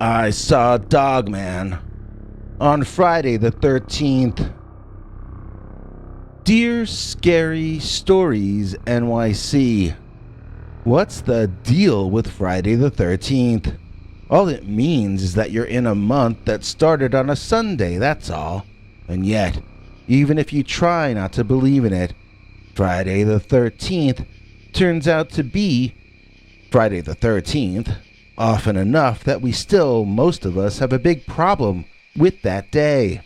I saw Dogman on Friday the 13th. Dear Scary Stories NYC, what's the deal with Friday the 13th? All it means is that you're in a month that started on a Sunday, that's all. And yet, even if you try not to believe in it, Friday the 13th turns out to be Friday the 13th, often enough that we still, most of us, have a big problem with that day.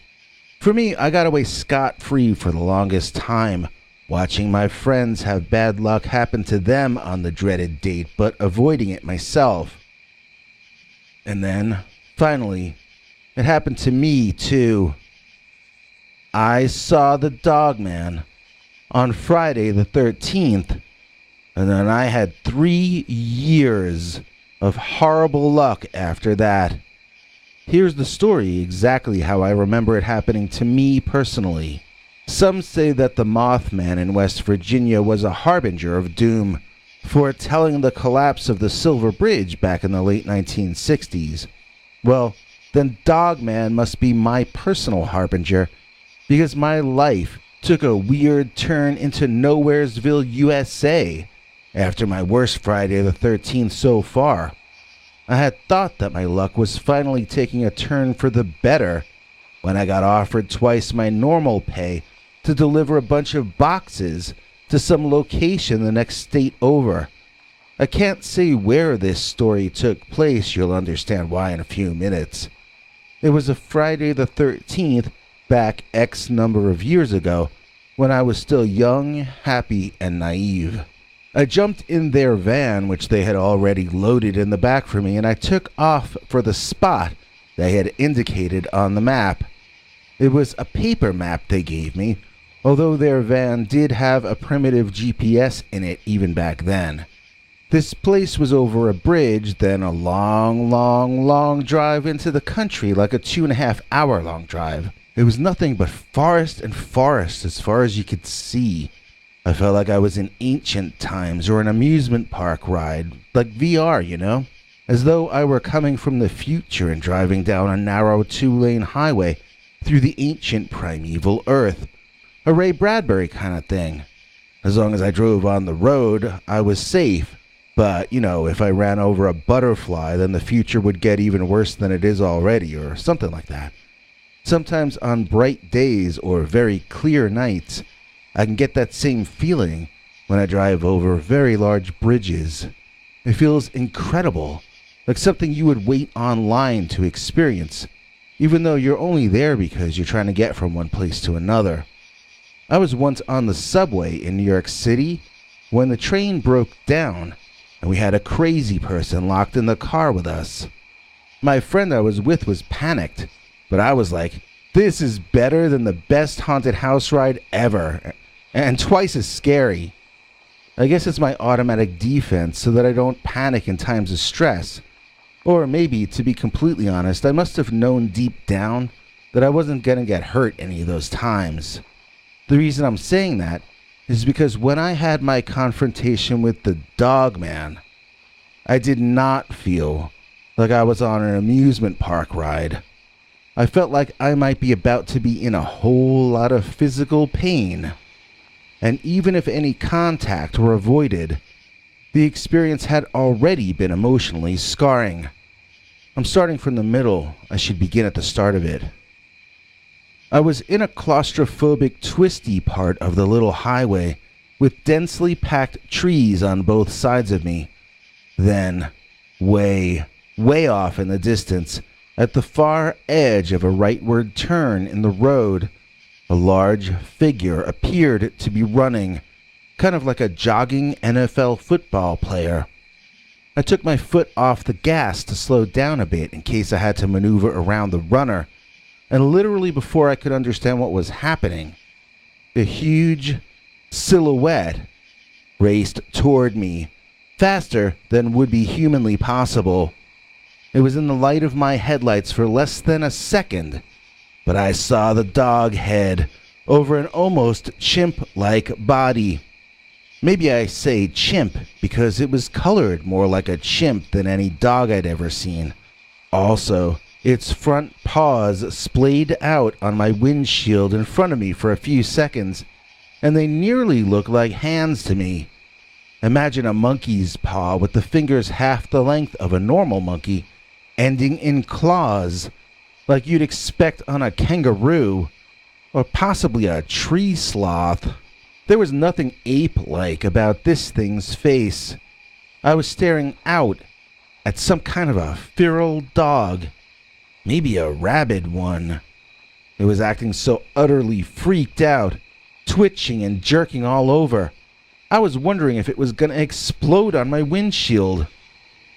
For me, I got away scot-free for the longest time, watching my friends have bad luck happen to them on the dreaded date, but avoiding it myself. And then, finally, it happened to me, too. I saw the Dogman on Friday the 13th, and then I had 3 years of horrible luck after that. Here's the story exactly how I remember it happening to me personally. Some say that the Mothman in West Virginia was a harbinger of doom, foretelling the collapse of the Silver Bridge back in the late 1960s. Well, then Dogman must be my personal harbinger, because my life took a weird turn into Nowheresville, USA, after my worst Friday the 13th so far. I had thought that my luck was finally taking a turn for the better when I got offered twice my normal pay to deliver a bunch of boxes to some location the next state over. I can't say where this story took place, you'll understand why in a few minutes. It was a Friday the 13th back X number of years ago when I was still young, happy, and naive. I jumped in their van, which they had already loaded in the back for me, and I took off for the spot they had indicated on the map. It was a paper map they gave me, although their van did have a primitive GPS in it even back then. This place was over a bridge, then a long drive into the country, like a 2.5 hour long drive. It was nothing but forest and forest as far as you could see. I felt like I was in ancient times or an amusement park ride, like VR, you know? As though I were coming from the future and driving down a narrow 2-lane highway through the ancient primeval earth. A Ray Bradbury kind of thing. As long as I drove on the road, I was safe. But, if I ran over a butterfly, then the future would get even worse than it is already, or something like that. Sometimes on bright days or very clear nights, I can get that same feeling when I drive over very large bridges. It feels incredible, like something you would wait online to experience, even though you're only there because you're trying to get from one place to another. I was once on the subway in New York City when the train broke down and we had a crazy person locked in the car with us. My friend I was with was panicked, but I was like, this is better than the best haunted house ride ever. And twice as scary. I guess it's my automatic defense so that I don't panic in times of stress. Or maybe, to be completely honest, I must have known deep down that I wasn't going to get hurt any of those times. The reason I'm saying that is because when I had my confrontation with the Dogman, I did not feel like I was on an amusement park ride. I felt like I might be about to be in a whole lot of physical pain. And even if any contact were avoided, the experience had already been emotionally scarring. I'm starting from the middle. I should begin at the start of it. I was in a claustrophobic, twisty part of the little highway with densely packed trees on both sides of me. Then, way off in the distance, at the far edge of a rightward turn in the road, a large figure appeared to be running, kind of like a jogging NFL football player. I took my foot off the gas to slow down a bit in case I had to maneuver around the runner, and literally before I could understand what was happening, the huge silhouette raced toward me, faster than would be humanly possible. It was in the light of my headlights for less than a second, but I saw the dog head over an almost chimp-like body. Maybe I say chimp because it was colored more like a chimp than any dog I'd ever seen. Also, its front paws splayed out on my windshield in front of me for a few seconds, and they nearly looked like hands to me. Imagine a monkey's paw with the fingers half the length of a normal monkey, ending in claws, like you'd expect on a kangaroo, or possibly a tree sloth. There was nothing ape-like about this thing's face. I was staring out at some kind of a feral dog, maybe a rabid one. It was acting so utterly freaked out, twitching and jerking all over. I was wondering if it was going to explode on my windshield.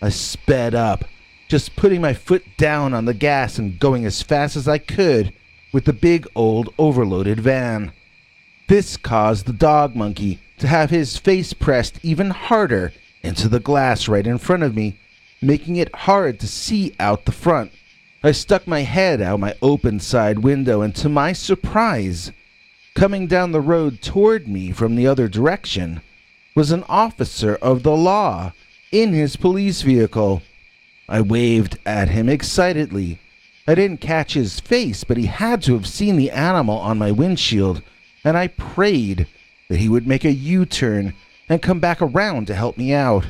I sped up, just putting my foot down on the gas and going as fast as I could with the big old overloaded van. This caused the dog monkey to have his face pressed even harder into the glass right in front of me, making it hard to see out the front. I stuck my head out my open side window, and to my surprise, coming down the road toward me from the other direction was an officer of the law in his police vehicle. I waved at him excitedly. I didn't catch his face, but he had to have seen the animal on my windshield, and I prayed that he would make a U-turn and come back around to help me out.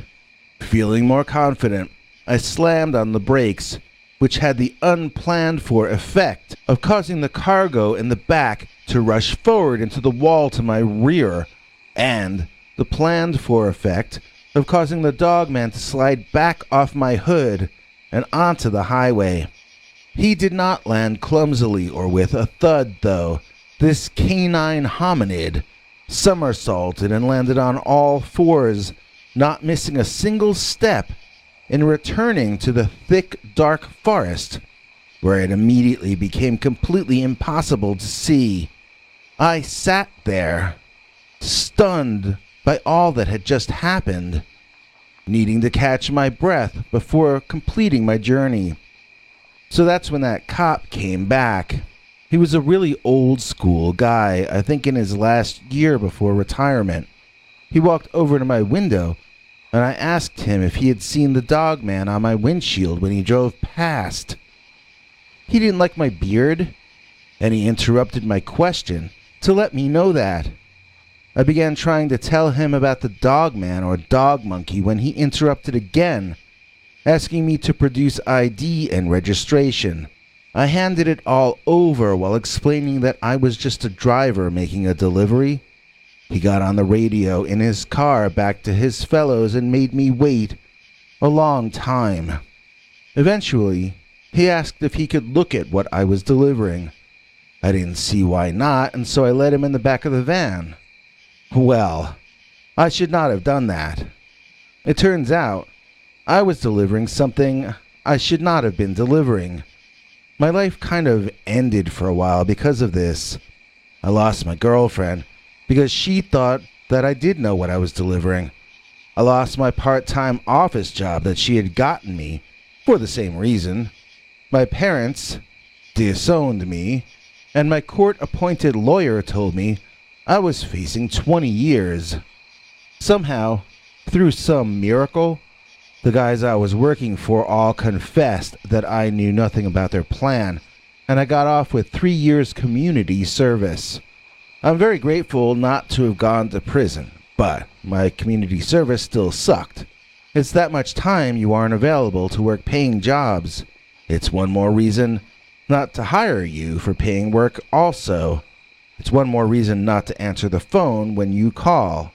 Feeling more confident, I slammed on the brakes, which had the unplanned-for effect of causing the cargo in the back to rush forward into the wall to my rear, and the planned-for effect of causing the dogman to slide back off my hood and onto the highway. He did not land clumsily or with a thud, though. This canine hominid somersaulted and landed on all fours, not missing a single step, and returning to the thick, dark forest, where it immediately became completely impossible to see. I sat there, stunned by all that had just happened, needing to catch my breath before completing my journey. So that's when that cop came back. He was a really old school guy, I think in his last year before retirement. He walked over to my window, and I asked him if he had seen the dog man on my windshield when he drove past. He didn't like my beard, and he interrupted my question to let me know that. I began trying to tell him about the dog man or dog monkey when he interrupted again, asking me to produce ID and registration. I handed it all over while explaining that I was just a driver making a delivery. He got on the radio in his car back to his fellows and made me wait a long time. Eventually, he asked if he could look at what I was delivering. I didn't see why not, and so I let him in the back of the van. Well, I should not have done that. It turns out, I was delivering something I should not have been delivering. My life kind of ended for a while because of this. I lost my girlfriend because she thought that I did know what I was delivering. I lost my part-time office job that she had gotten me for the same reason. My parents disowned me, and my court-appointed lawyer told me I was facing 20 years. Somehow, through some miracle, the guys I was working for all confessed that I knew nothing about their plan, and I got off with 3 years community service. I'm very grateful not to have gone to prison, but my community service still sucked. It's that much time you aren't available to work paying jobs. It's one more reason not to hire you for paying work also. It's one more reason not to answer the phone when you call.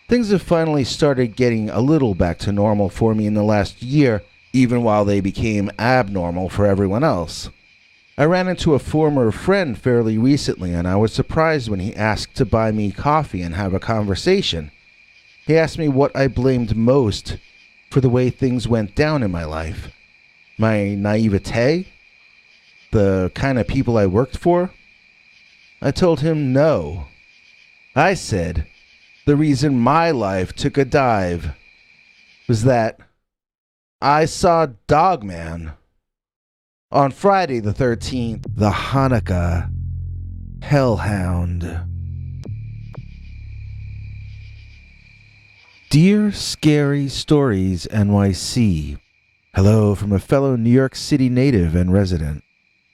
Things have finally started getting a little back to normal for me in the last year, even while they became abnormal for everyone else. I ran into a former friend fairly recently, and I was surprised when he asked to buy me coffee and have a conversation. He asked me what I blamed most for the way things went down in my life. My naivete? The kind of people I worked for? I told him no. I said the reason my life took a dive was that I saw Dogman on Friday the 13th, the Hanukkah Hellhound. Dear Scary Stories NYC, Hello from a fellow New York City native and resident.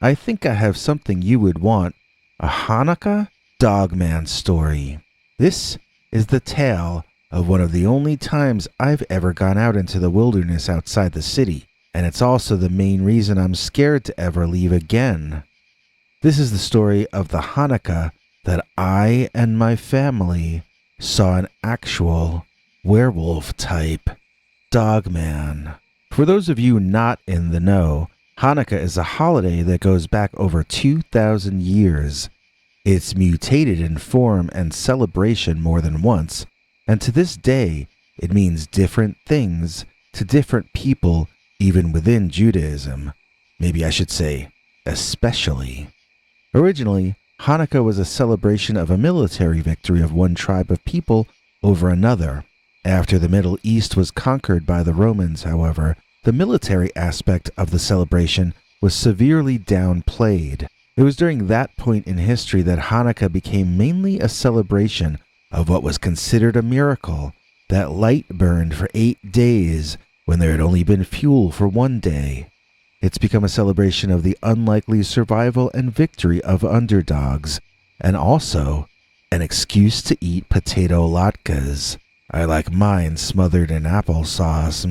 I think I have something you would want. A Hanukkah Dogman story. This is the tale of one of the only times I've ever gone out into the wilderness outside the city, and it's also the main reason I'm scared to ever leave again. This is the story of the Hanukkah that I and my family saw an actual werewolf type dogman. For those of you not in the know, Hanukkah is a holiday that goes back over 2,000 years. It's mutated in form and celebration more than once, and to this day, it means different things to different people even within Judaism. Maybe I should say, especially. Originally, Hanukkah was a celebration of a military victory of one tribe of people over another. After the Middle East was conquered by the Romans, however, the military aspect of the celebration was severely downplayed. It was during that point in history that Hanukkah became mainly a celebration of what was considered a miracle, that light burned for 8 days when there had only been fuel for 1 day. It's become a celebration of the unlikely survival and victory of underdogs, and also an excuse to eat potato latkes. I like mine smothered in applesauce.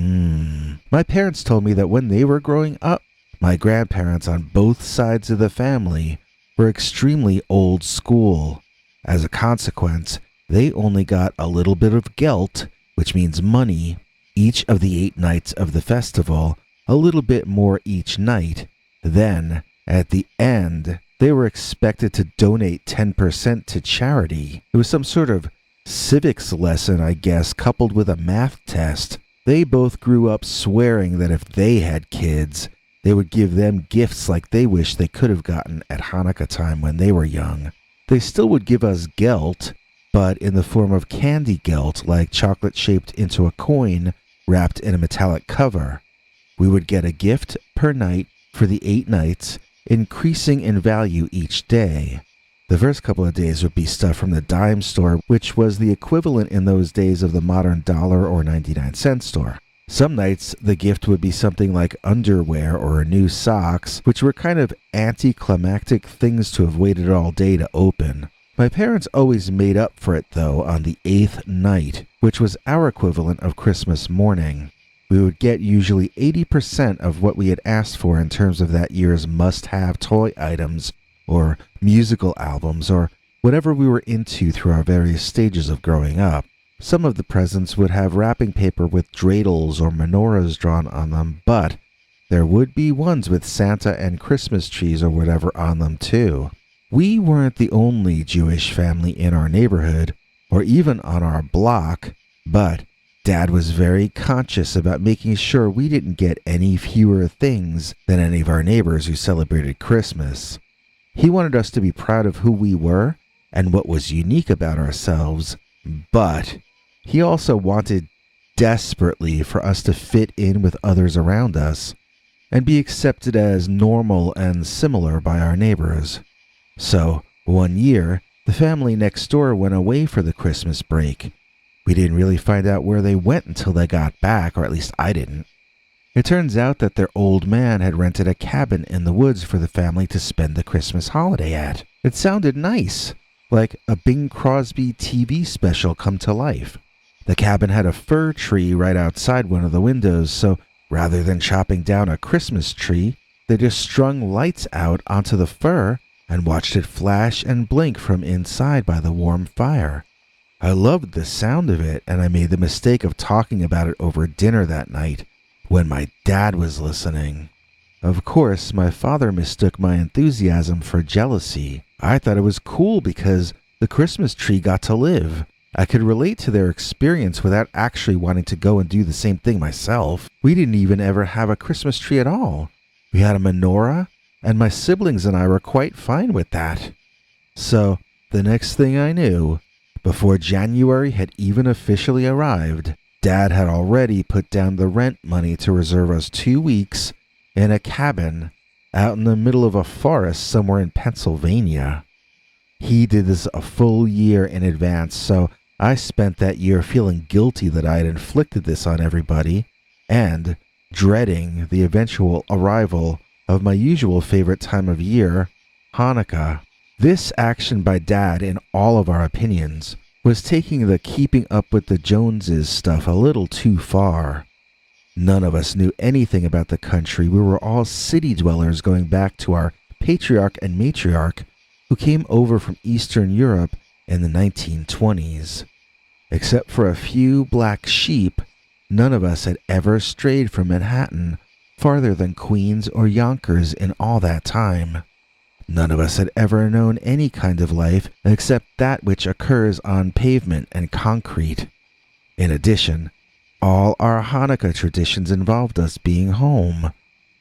My parents told me that when they were growing up, my grandparents on both sides of the family were extremely old school. As a consequence, they only got a little bit of gelt, which means money, each of the 8 nights of the festival, a little bit more each night. Then, at the end, they were expected to donate 10% to charity. It was some sort of civics lesson, I guess, coupled with a math test. They both grew up swearing that if they had kids, they would give them gifts like they wished they could have gotten at Hanukkah time when they were young. They still would give us gelt, but in the form of candy gelt, like chocolate shaped into a coin wrapped in a metallic cover. We would get a gift per night for the 8 nights, increasing in value each day. The first couple of days would be stuff from the dime store, which was the equivalent in those days of the modern dollar or 99-cent store. Some nights, the gift would be something like underwear or new socks, which were kind of anticlimactic things to have waited all day to open. My parents always made up for it, though, on the 8th night, which was our equivalent of Christmas morning. We would get usually 80% of what we had asked for in terms of that year's must-have toy items, or musical albums, or whatever we were into through our various stages of growing up. Some of the presents would have wrapping paper with dreidels or menorahs drawn on them, but there would be ones with Santa and Christmas trees or whatever on them too. We weren't the only Jewish family in our neighborhood, or even on our block, but Dad was very conscious about making sure we didn't get any fewer things than any of our neighbors who celebrated Christmas. He wanted us to be proud of who we were and what was unique about ourselves, but he also wanted desperately for us to fit in with others around us and be accepted as normal and similar by our neighbors. So, one year, the family next door went away for the Christmas break. We didn't really find out where they went until they got back, or at least I didn't. It turns out that their old man had rented a cabin in the woods for the family to spend the Christmas holiday at. It sounded nice, like a Bing Crosby TV special come to life. The cabin had a fir tree right outside one of the windows, so rather than chopping down a Christmas tree, they just strung lights out onto the fir and watched it flash and blink from inside by the warm fire. I loved the sound of it, and I made the mistake of talking about it over dinner that night when my dad was listening. Of course, my father mistook my enthusiasm for jealousy. I thought it was cool because the Christmas tree got to live. I could relate to their experience without actually wanting to go and do the same thing myself. We didn't even ever have a Christmas tree at all. We had a menorah, and my siblings and I were quite fine with that. So, the next thing I knew, before January had even officially arrived, Dad had already put down the rent money to reserve us 2 weeks in a cabin out in the middle of a forest somewhere in Pennsylvania. He did this a full year in advance, so I spent that year feeling guilty that I had inflicted this on everybody, and dreading the eventual arrival of my usual favorite time of year, Hanukkah. This action by Dad, in all of our opinions, was taking the keeping up with the Joneses stuff a little too far. None of us knew anything about the country. We were all city dwellers going back to our patriarch and matriarch who came over from Eastern Europe in the 1920s. Except for a few black sheep, none of us had ever strayed from Manhattan farther than Queens or Yonkers in all that time. None of us had ever known any kind of life except that which occurs on pavement and concrete. In addition, all our Hanukkah traditions involved us being home.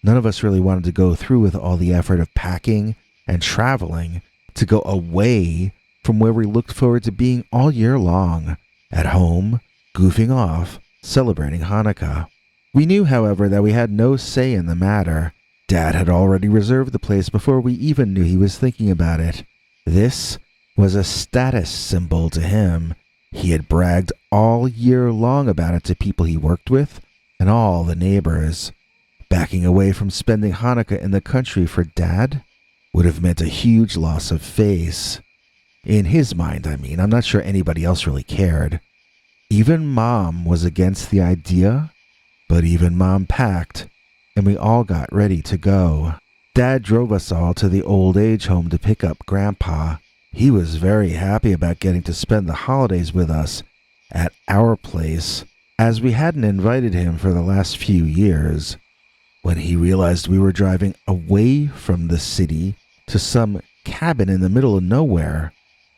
None of us really wanted to go through with all the effort of packing and traveling to go away from where we looked forward to being all year long, at home, goofing off, celebrating Hanukkah. We knew, however, that we had no say in the matter. Dad had already reserved the place before we even knew he was thinking about it. This was a status symbol to him. He had bragged all year long about it to people he worked with and all the neighbors. Backing away from spending Hanukkah in the country for Dad would have meant a huge loss of face. In his mind, I mean. I'm not sure anybody else really cared. Even Mom was against the idea, but even Mom packed, and we all got ready to go. Dad drove us all to the old age home to pick up Grandpa. He was very happy about getting to spend the holidays with us at our place, as we hadn't invited him for the last few years. When he realized we were driving away from the city to some cabin in the middle of nowhere,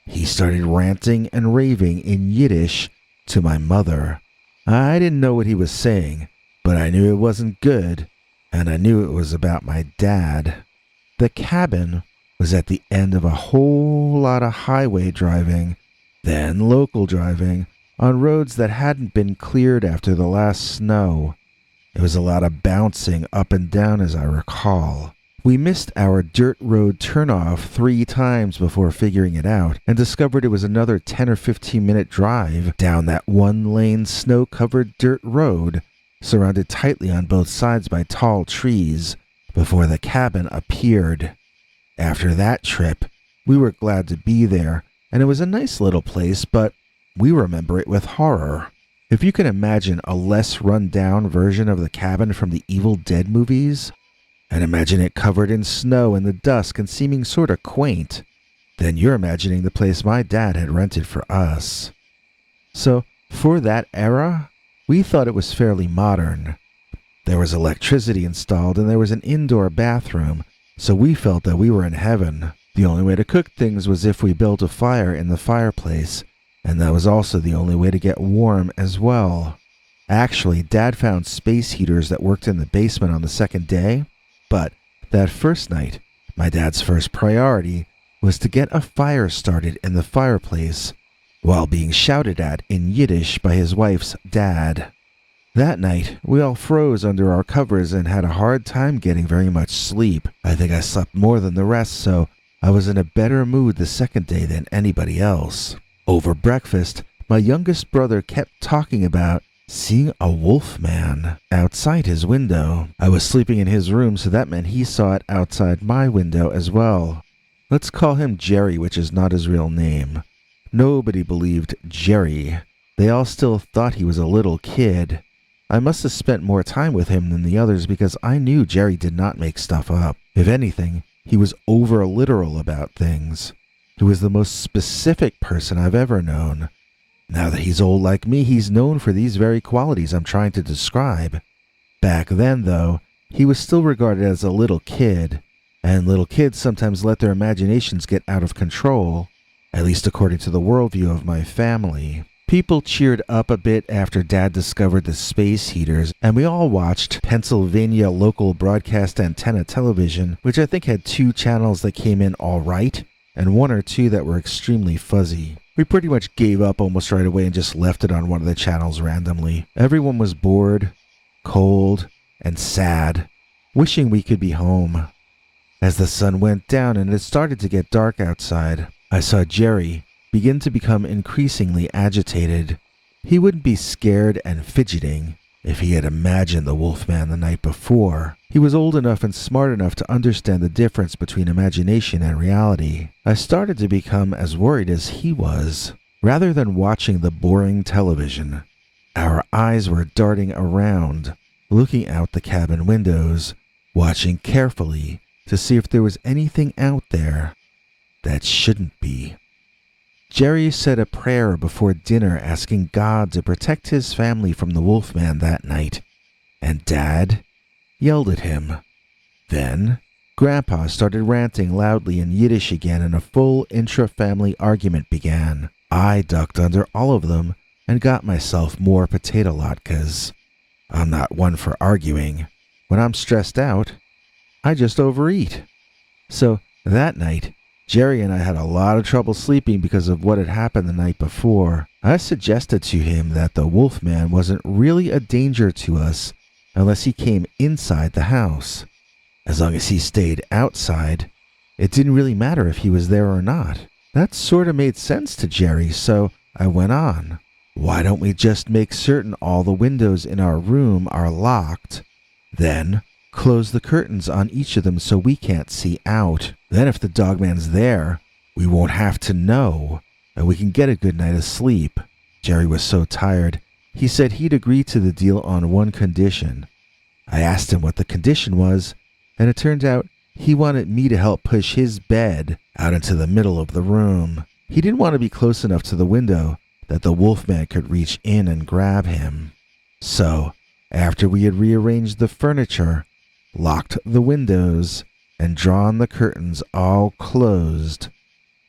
he started ranting and raving in Yiddish to my mother. I didn't know what he was saying, but I knew it wasn't good, and I knew it was about my dad. The cabin was at the end of a whole lot of highway driving, then local driving, on roads that hadn't been cleared after the last snow. It was a lot of bouncing up and down, as I recall. We missed our dirt road turnoff 3 times before figuring it out, and discovered it was another 10 or 15-minute drive down that one-lane snow-covered dirt road, surrounded tightly on both sides by tall trees, before the cabin appeared. After that trip, we were glad to be there, and it was a nice little place, but we remember it with horror. If you can imagine a less run-down version of the cabin from the Evil Dead movies, and imagine it covered in snow in the dusk and seeming sort of quaint, then you're imagining the place my dad had rented for us. So, for that era, we thought it was fairly modern. There was electricity installed and there was an indoor bathroom, so we felt that we were in heaven. The only way to cook things was if we built a fire in the fireplace, and that was also the only way to get warm as well. Actually, Dad found space heaters that worked in the basement on the second day, but that first night, my dad's first priority was to get a fire started in the fireplace while being shouted at in Yiddish by his wife's dad. That night, we all froze under our covers and had a hard time getting very much sleep. I think I slept more than the rest, so I was in a better mood the second day than anybody else. Over breakfast, my youngest brother kept talking about seeing a wolf man outside his window. I was sleeping in his room, so that meant he saw it outside my window as well. Let's call him Jerry, which is not his real name. Nobody believed Jerry. They all still thought he was a little kid. I must have spent more time with him than the others because I knew Jerry did not make stuff up. If anything, he was over-literal about things. He was the most specific person I've ever known. Now that he's old like me, he's known for these very qualities I'm trying to describe. Back then, though, he was still regarded as a little kid, and little kids sometimes let their imaginations get out of control, at least according to the worldview of my family. People cheered up a bit after Dad discovered the space heaters, and we all watched Pennsylvania local broadcast antenna television, which I think had 2 channels that came in all right, and 1 or 2 that were extremely fuzzy. We pretty much gave up almost right away and just left it on one of the channels randomly. Everyone was bored, cold, and sad, wishing we could be home. As the sun went down and it started to get dark outside, I saw Jerry begin to become increasingly agitated. He wouldn't be scared and fidgeting If he had imagined the Wolfman the night before, he was old enough and smart enough to understand the difference between imagination and reality. I started to become as worried as he was. Rather than watching the boring television, our eyes were darting around, looking out the cabin windows, watching carefully to see if there was anything out there that shouldn't be. Jerry said a prayer before dinner asking God to protect his family from the Wolfman that night, and Dad yelled at him. Then, Grandpa started ranting loudly in Yiddish again and a full intra-family argument began. I ducked under all of them and got myself more potato latkes. I'm not one for arguing. When I'm stressed out, I just overeat. So, that night, Jerry and I had a lot of trouble sleeping because of what had happened the night before. I suggested to him that the Wolfman wasn't really a danger to us unless he came inside the house. As long as he stayed outside, it didn't really matter if he was there or not. That sort of made sense to Jerry, so I went on. Why don't we just make certain all the windows in our room are locked, then close the curtains on each of them so we can't see out. Then if the dogman's there, we won't have to know, and we can get a good night of sleep. Jerry was so tired, he said he'd agree to the deal on one condition. I asked him what the condition was, and it turned out he wanted me to help push his bed out into the middle of the room. He didn't want to be close enough to the window that the Wolfman could reach in and grab him. So, after we had rearranged the furniture, locked the windows, and drawn the curtains all closed,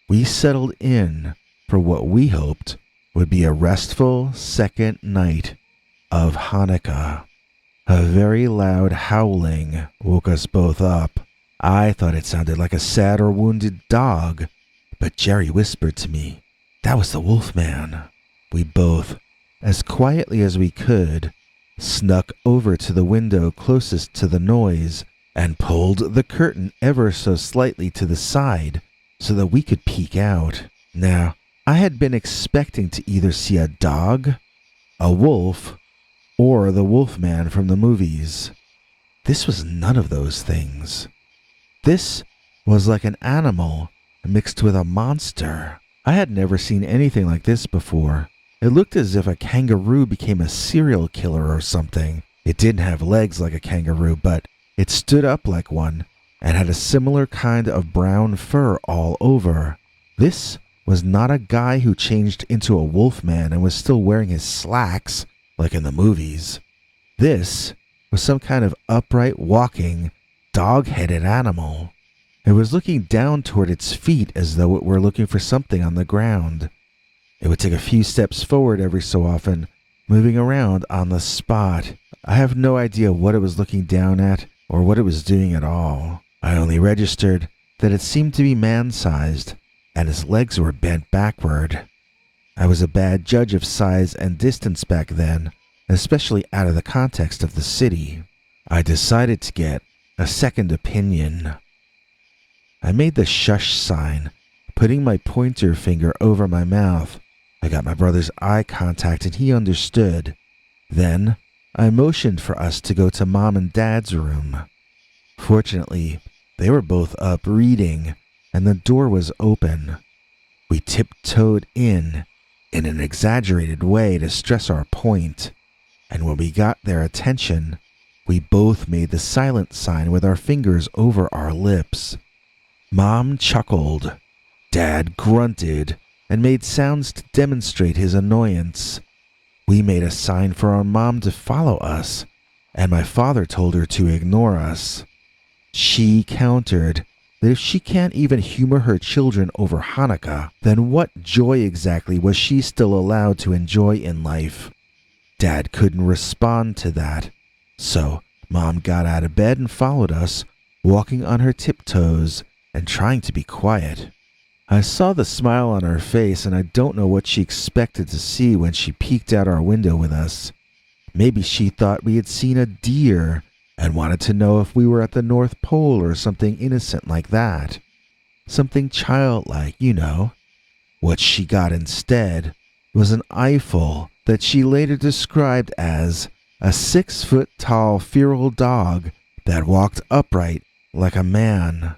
we settled in for what we hoped would be a restful second night of Hanukkah. A very loud howling woke us both up. I thought it sounded like a sad or wounded dog, but Jerry whispered to me, "That was the Wolfman." We both, as quietly as we could, snuck over to the window closest to the noise and pulled the curtain ever so slightly to the side so that we could peek out. Now, I had been expecting to either see a dog, a wolf, or the Wolfman from the movies. This was none of those things. This was like an animal mixed with a monster. I had never seen anything like this before. It looked as if a kangaroo became a serial killer or something. It didn't have legs like a kangaroo, but it stood up like one and had a similar kind of brown fur all over. This was not a guy who changed into a wolfman and was still wearing his slacks like in the movies. This was some kind of upright walking, dog-headed animal. It was looking down toward its feet as though it were looking for something on the ground. It would take a few steps forward every so often, moving around on the spot. I have no idea what it was looking down at or what it was doing at all. I only registered that it seemed to be man-sized, and its legs were bent backward. I was a bad judge of size and distance back then, especially out of the context of the city. I decided to get a second opinion. I made the shush sign, putting my pointer finger over my mouth. I got my brother's eye contact and he understood. Then, I motioned for us to go to Mom and Dad's room. Fortunately, they were both up reading, and the door was open. We tiptoed in an exaggerated way to stress our point, and when we got their attention, we both made the silent sign with our fingers over our lips. Mom chuckled. Dad grunted and made sounds to demonstrate his annoyance. We made a sign for our mom to follow us, and my father told her to ignore us. She countered that if she can't even humor her children over Hanukkah, then what joy exactly was she still allowed to enjoy in life? Dad couldn't respond to that, so Mom got out of bed and followed us, walking on her tiptoes and trying to be quiet. I saw the smile on her face, and I don't know what she expected to see when she peeked out our window with us. Maybe she thought we had seen a deer and wanted to know if we were at the North Pole or something innocent like that. Something childlike, you know. What she got instead was an eyeful that she later described as A 6-foot-tall feral dog that walked upright like a man.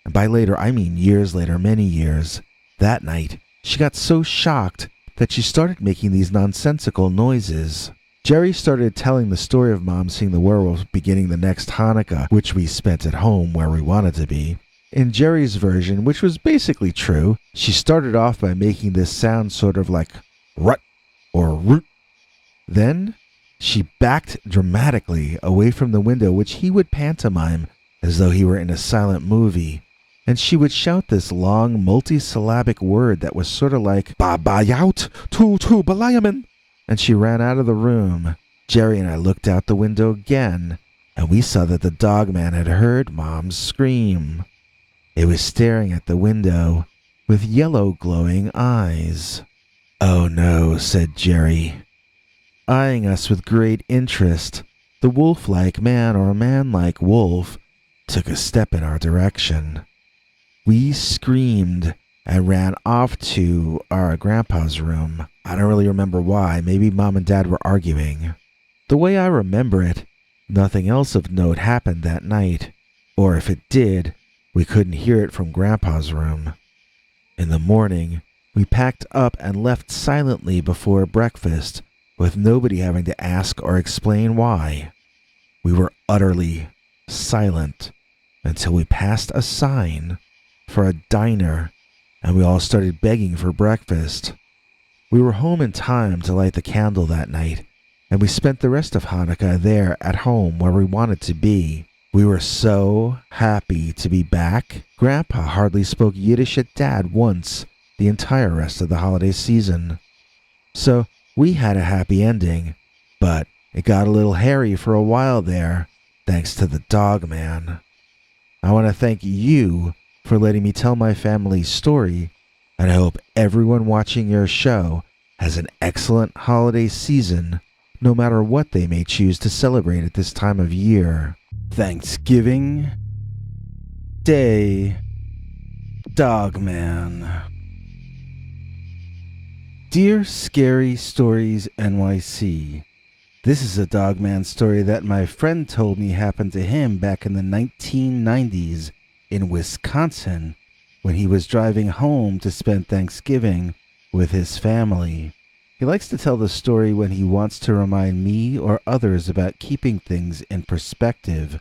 And by later, I mean years later, many years. That night, she got so shocked that she started making these nonsensical noises. Jerry started telling the story of Mom seeing the werewolf beginning the next Hanukkah, which we spent at home where we wanted to be. In Jerry's version, which was basically true, she started off by making this sound sort of like rut or root. Then she backed dramatically away from the window, which he would pantomime as though he were in a silent movie. And she would shout this long, multi-syllabic word that was sort of like "Ba-ba-yout, tu-tu-balayaman." And she ran out of the room. Jerry and I looked out the window again, and we saw that the dog man had heard Mom's scream. It was staring at the window with yellow glowing eyes. "Oh no," said Jerry. Eyeing us with great interest, the wolf-like man or man-like wolf took a step in our direction. We screamed and ran off to our grandpa's room. I don't really remember why. Maybe Mom and Dad were arguing. The way I remember it, nothing else of note happened that night. Or if it did, we couldn't hear it from Grandpa's room. In the morning, we packed up and left silently before breakfast, with nobody having to ask or explain why. We were utterly silent until we passed a sign for a diner, and we all started begging for breakfast. We were home in time to light the candle that night, and we spent the rest of Hanukkah there at home where we wanted to be. We were so happy to be back. Grandpa hardly spoke Yiddish at Dad once the entire rest of the holiday season. So we had a happy ending, but it got a little hairy for a while there, thanks to the dog man. I want to thank you for letting me tell my family's story, and I hope everyone watching your show has an excellent holiday season, no matter what they may choose to celebrate at this time of year. Thanksgiving Day, Dogman. Dear Scary Stories NYC, this is a Dogman story that my friend told me happened to him back in the 1990s in Wisconsin when he was driving home to spend Thanksgiving with his family. He likes to tell the story when he wants to remind me or others about keeping things in perspective.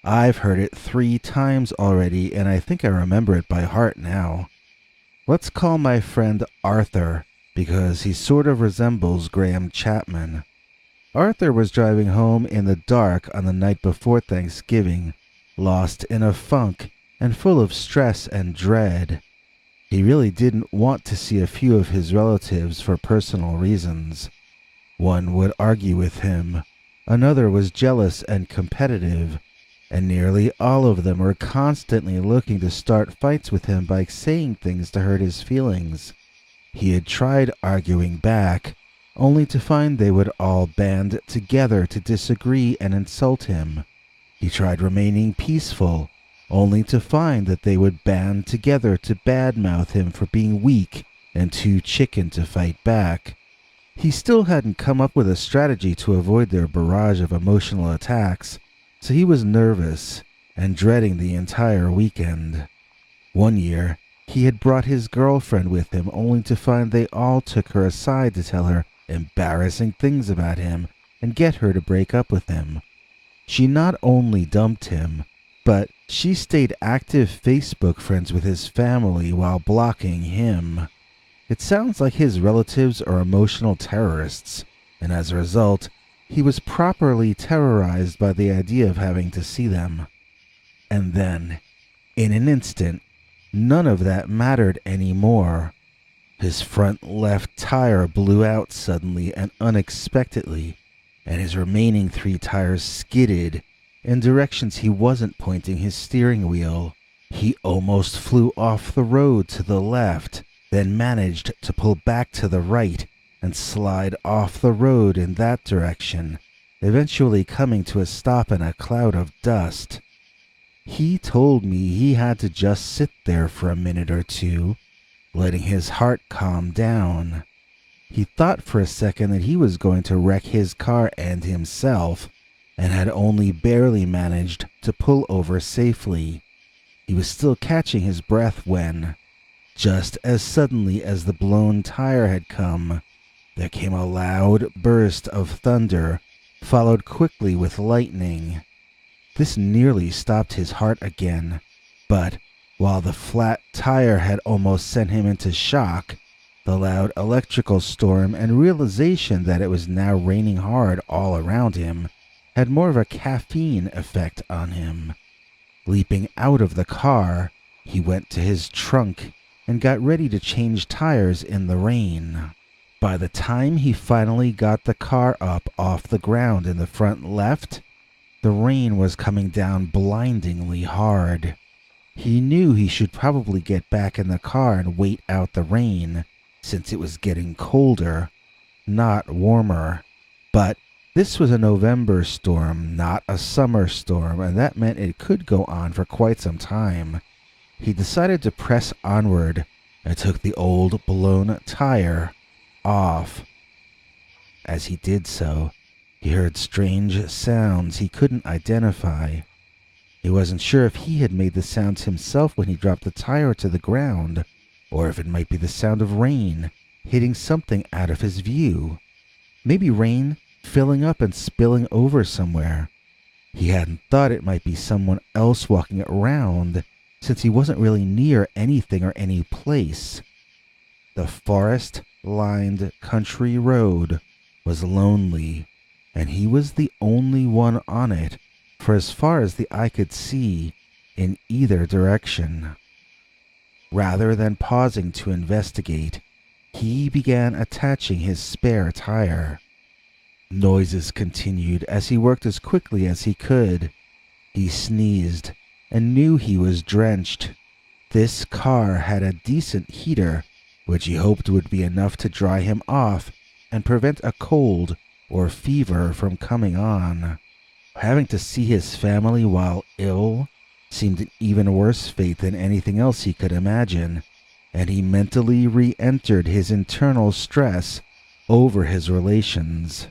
I've heard it 3 times already, and I think I remember it by heart now. Let's call my friend Arthur, because he sort of resembles Graham Chapman. Arthur was driving home in the dark on the night before Thanksgiving, lost in a funk and full of stress and dread. He really didn't want to see a few of his relatives for personal reasons. One would argue with him, another was jealous and competitive, and nearly all of them were constantly looking to start fights with him by saying things to hurt his feelings. He had tried arguing back, only to find they would all band together to disagree and insult him. He tried remaining peaceful, only to find that they would band together to badmouth him for being weak and too chicken to fight back. He still hadn't come up with a strategy to avoid their barrage of emotional attacks, so he was nervous and dreading the entire weekend. One year, he had brought his girlfriend with him only to find they all took her aside to tell her embarrassing things about him and get her to break up with him. She not only dumped him, but she stayed active Facebook friends with his family while blocking him. It sounds like his relatives are emotional terrorists, and as a result, he was properly terrorized by the idea of having to see them. And then, in an instant, none of that mattered anymore. His front left tire blew out suddenly and unexpectedly, and his remaining 3 tires skidded in directions he wasn't pointing his steering wheel. He almost flew off the road to the left, then managed to pull back to the right and slide off the road in that direction, eventually coming to a stop in a cloud of dust. He told me he had to just sit there for a minute or two, letting his heart calm down. He thought for a second that he was going to wreck his car and himself, and had only barely managed to pull over safely. He was still catching his breath when, just as suddenly as the blown tire had come, there came a loud burst of thunder, followed quickly with lightning. This nearly stopped his heart again, but while the flat tire had almost sent him into shock, the loud electrical storm and realization that it was now raining hard all around him had more of a caffeine effect on him. Leaping out of the car, he went to his trunk and got ready to change tires in the rain. By the time he finally got the car up off the ground in the front left, the rain was coming down blindingly hard. He knew he should probably get back in the car and wait out the rain, since it was getting colder, not warmer. But this was a November storm, not a summer storm, and that meant it could go on for quite some time. He decided to press onward and took the old blown tire off. As he did so, he heard strange sounds he couldn't identify. He wasn't sure if he had made the sounds himself when he dropped the tire to the ground, or if it might be the sound of rain hitting something out of his view. Maybe rain filling up and spilling over somewhere. He hadn't thought it might be someone else walking around, since he wasn't really near anything or any place. The forest-lined country road was lonely, and he was the only one on it for as far as the eye could see in either direction. Rather than pausing to investigate, he began attaching his spare tire. Noises continued as he worked as quickly as he could. He sneezed and knew he was drenched. This car had a decent heater, which he hoped would be enough to dry him off and prevent a cold or fever from coming on. Having to see his family while ill seemed an even worse fate than anything else he could imagine, and he mentally re-entered his internal stress over his relations.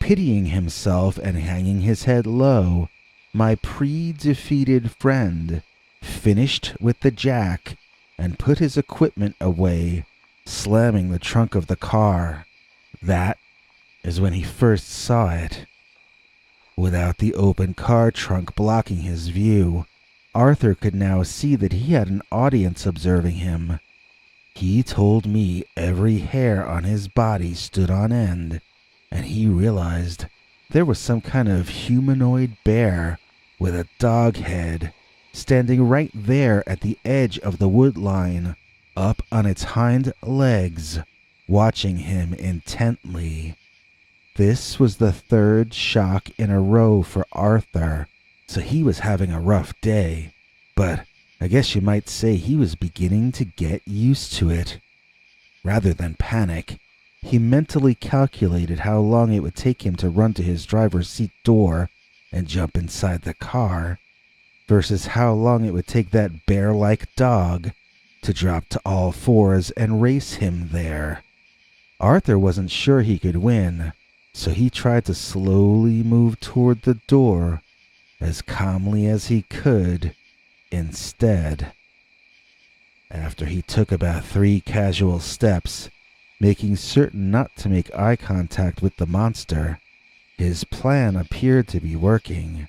Pitying himself and hanging his head low, my pre-defeated friend finished with the jack and put his equipment away, slamming the trunk of the car. That is when he first saw it. Without the open car trunk blocking his view, Arthur could now see that he had an audience observing him. He told me every hair on his body stood on end, and he realized there was some kind of humanoid bear with a dog head standing right there at the edge of the wood line, up on its hind legs, watching him intently. This was the third shock in a row for Arthur, so he was having a rough day, but I guess you might say he was beginning to get used to it. Rather than panic, he mentally calculated how long it would take him to run to his driver's seat door and jump inside the car, versus how long it would take that bear-like dog to drop to all fours and race him there. Arthur wasn't sure he could win, so he tried to slowly move toward the door as calmly as he could instead. After he took about 3 casual steps, making certain not to make eye contact with the monster, his plan appeared to be working.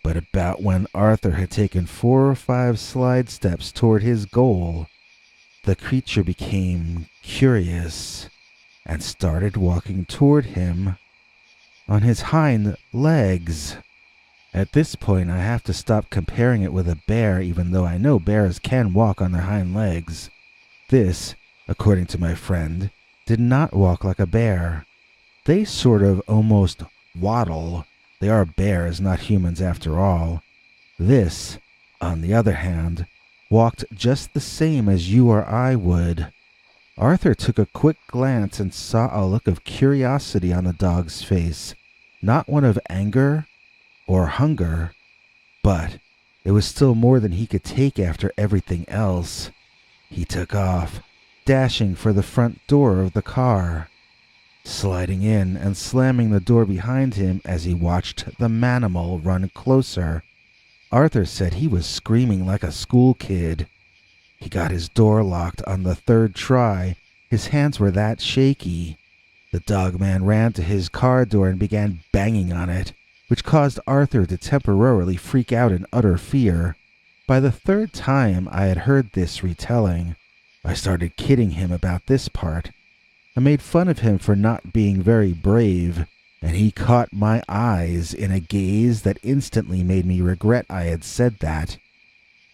But about when Arthur had taken 4 or 5 slide steps toward his goal, the creature became curious and started walking toward him on his hind legs. At this point, I have to stop comparing it with a bear, even though I know bears can walk on their hind legs. This, according to my friend, did not walk like a bear. They sort of almost waddle. They are bears, not humans after all. This, on the other hand, walked just the same as you or I would. Arthur took a quick glance and saw a look of curiosity on the dog's face, not one of anger or hunger, but it was still more than he could take after everything else. He took off, dashing for the front door of the car, sliding in and slamming the door behind him as he watched the manimal run closer. Arthur said he was screaming like a school kid. He got his door locked on the third try. His hands were that shaky. The dogman ran to his car door and began banging on it, which caused Arthur to temporarily freak out in utter fear. By the third time I had heard this retelling, I started kidding him about this part. I made fun of him for not being very brave, and he caught my eyes in a gaze that instantly made me regret I had said that.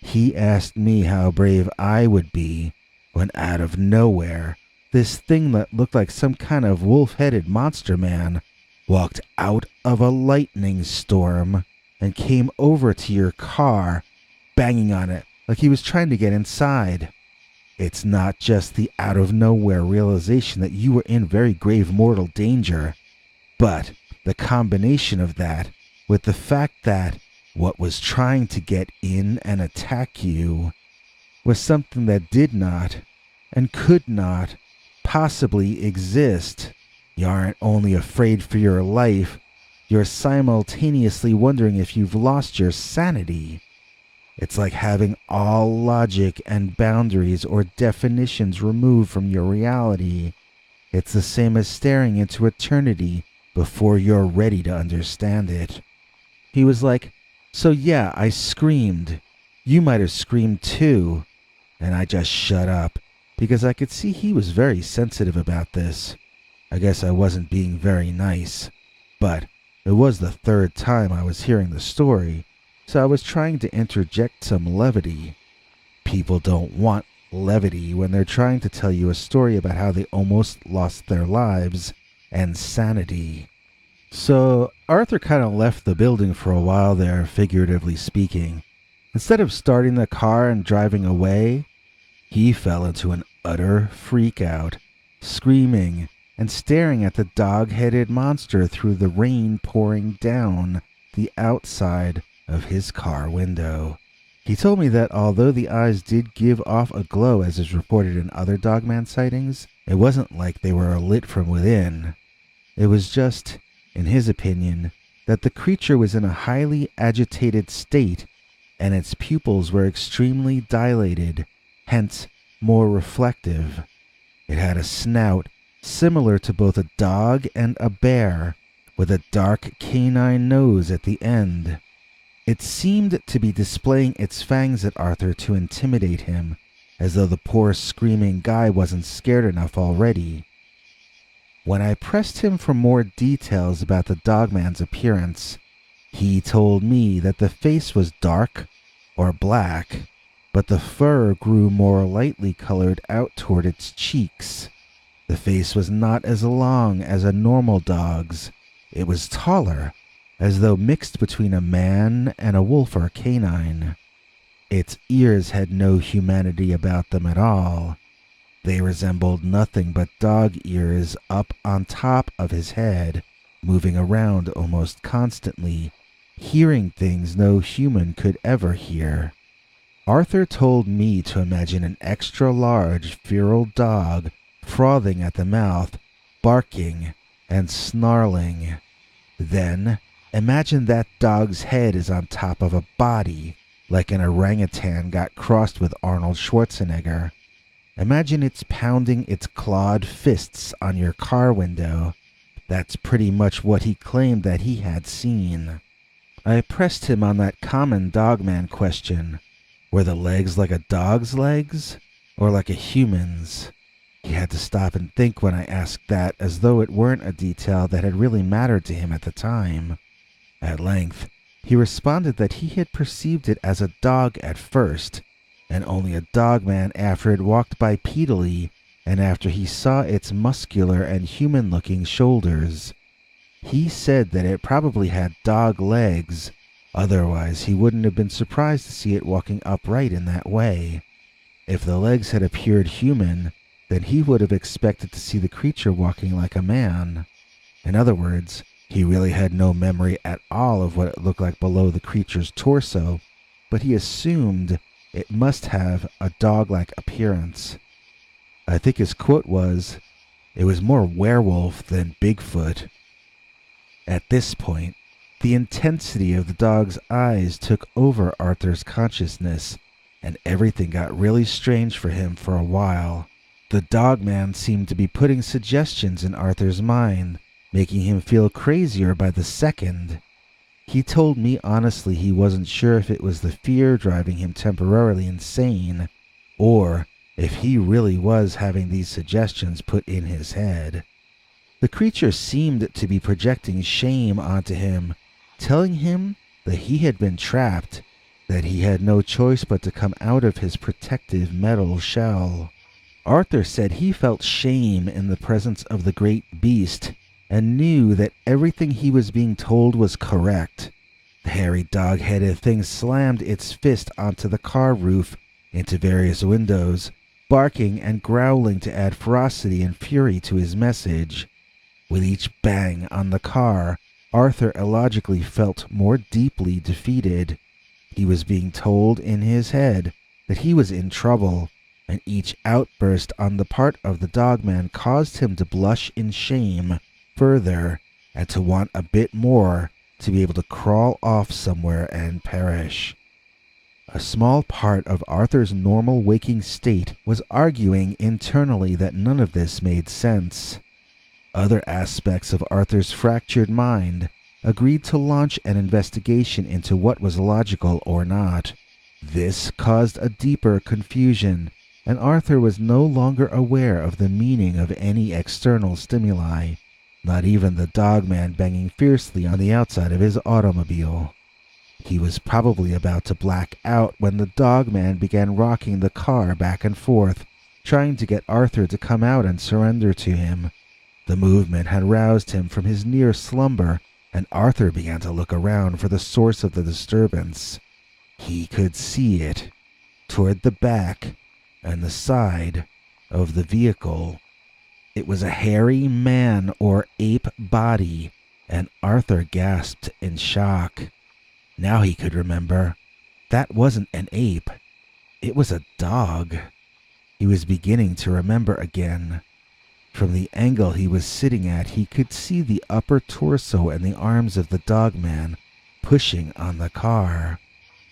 He asked me how brave I would be when out of nowhere, this thing that looked like some kind of wolf-headed monster man walked out of a lightning storm and came over to your car, banging on it like he was trying to get inside. It's not just the out-of-nowhere realization that you were in very grave mortal danger, but the combination of that with the fact that what was trying to get in and attack you was something that did not and could not possibly exist. You aren't only afraid for your life, you're simultaneously wondering if you've lost your sanity. It's like having all logic and boundaries or definitions removed from your reality. It's the same as staring into eternity before you're ready to understand it. He was like, "So yeah, I screamed. You might have screamed too." And I just shut up, because I could see he was very sensitive about this. I guess I wasn't being very nice, but it was the third time I was hearing the story, so I was trying to interject some levity. People don't want levity when they're trying to tell you a story about how they almost lost their lives and sanity. So Arthur kind of left the building for a while there, figuratively speaking. Instead of starting the car and driving away, he fell into an utter freak-out, screaming and staring at the dog-headed monster through the rain pouring down the outside of his car window. He told me that although the eyes did give off a glow as is reported in other dogman sightings, it wasn't like they were lit from within. It was just, in his opinion, that the creature was in a highly agitated state and its pupils were extremely dilated, hence more reflective. It had a snout similar to both a dog and a bear, with a dark canine nose at the end. It seemed to be displaying its fangs at Arthur to intimidate him, as though the poor screaming guy wasn't scared enough already. When I pressed him for more details about the dogman's appearance, he told me that the face was dark or black, but the fur grew more lightly colored out toward its cheeks. The face was not as long as a normal dog's. It was taller, as though mixed between a man and a wolf or canine. Its ears had no humanity about them at all. They resembled nothing but dog ears up on top of his head, moving around almost constantly, hearing things no human could ever hear. Arthur told me to imagine an extra-large feral dog frothing at the mouth, barking and snarling. Then, imagine that dog's head is on top of a body, like an orangutan got crossed with Arnold Schwarzenegger. Imagine it's pounding its clawed fists on your car window. That's pretty much what he claimed that he had seen. I pressed him on that common dogman question. Were the legs like a dog's legs, or like a human's? He had to stop and think when I asked that, as though it weren't a detail that had really mattered to him at the time. At length, he responded that he had perceived it as a dog at first, and only a dogman after it walked bipedally and after he saw its muscular and human-looking shoulders. He said that it probably had dog legs, otherwise he wouldn't have been surprised to see it walking upright in that way. If the legs had appeared human, then he would have expected to see the creature walking like a man. In other words, he really had no memory at all of what it looked like below the creature's torso, but he assumed it must have a dog-like appearance. I think his quote was, "It was more werewolf than Bigfoot." At this point, the intensity of the dog's eyes took over Arthur's consciousness, and everything got really strange for him for a while. The dogman seemed to be putting suggestions in Arthur's mind, making him feel crazier by the second. He told me honestly he wasn't sure if it was the fear driving him temporarily insane, or if he really was having these suggestions put in his head. The creature seemed to be projecting shame onto him, telling him that he had been trapped, that he had no choice but to come out of his protective metal shell. Arthur said he felt shame in the presence of the great beast and knew that everything he was being told was correct. The hairy dog-headed thing slammed its fist onto the car roof, into various windows, barking and growling to add ferocity and fury to his message. With each bang on the car, Arthur illogically felt more deeply defeated. He was being told in his head that he was in trouble, and each outburst on the part of the dogman caused him to blush in shame further and to want a bit more to be able to crawl off somewhere and perish. A small part of Arthur's normal waking state was arguing internally that none of this made sense. Other aspects of Arthur's fractured mind agreed to launch an investigation into what was logical or not. This caused a deeper confusion, and Arthur was no longer aware of the meaning of any external stimuli, not even the dogman banging fiercely on the outside of his automobile. He was probably about to black out when the dogman began rocking the car back and forth, trying to get Arthur to come out and surrender to him. The movement had roused him from his near slumber, and Arthur began to look around for the source of the disturbance. He could see it, toward the back and the side of the vehicle. It was a hairy man or ape body, and Arthur gasped in shock. Now he could remember. That wasn't an ape. It was a dog. He was beginning to remember again. From the angle he was sitting at, he could see the upper torso and the arms of the dogman pushing on the car.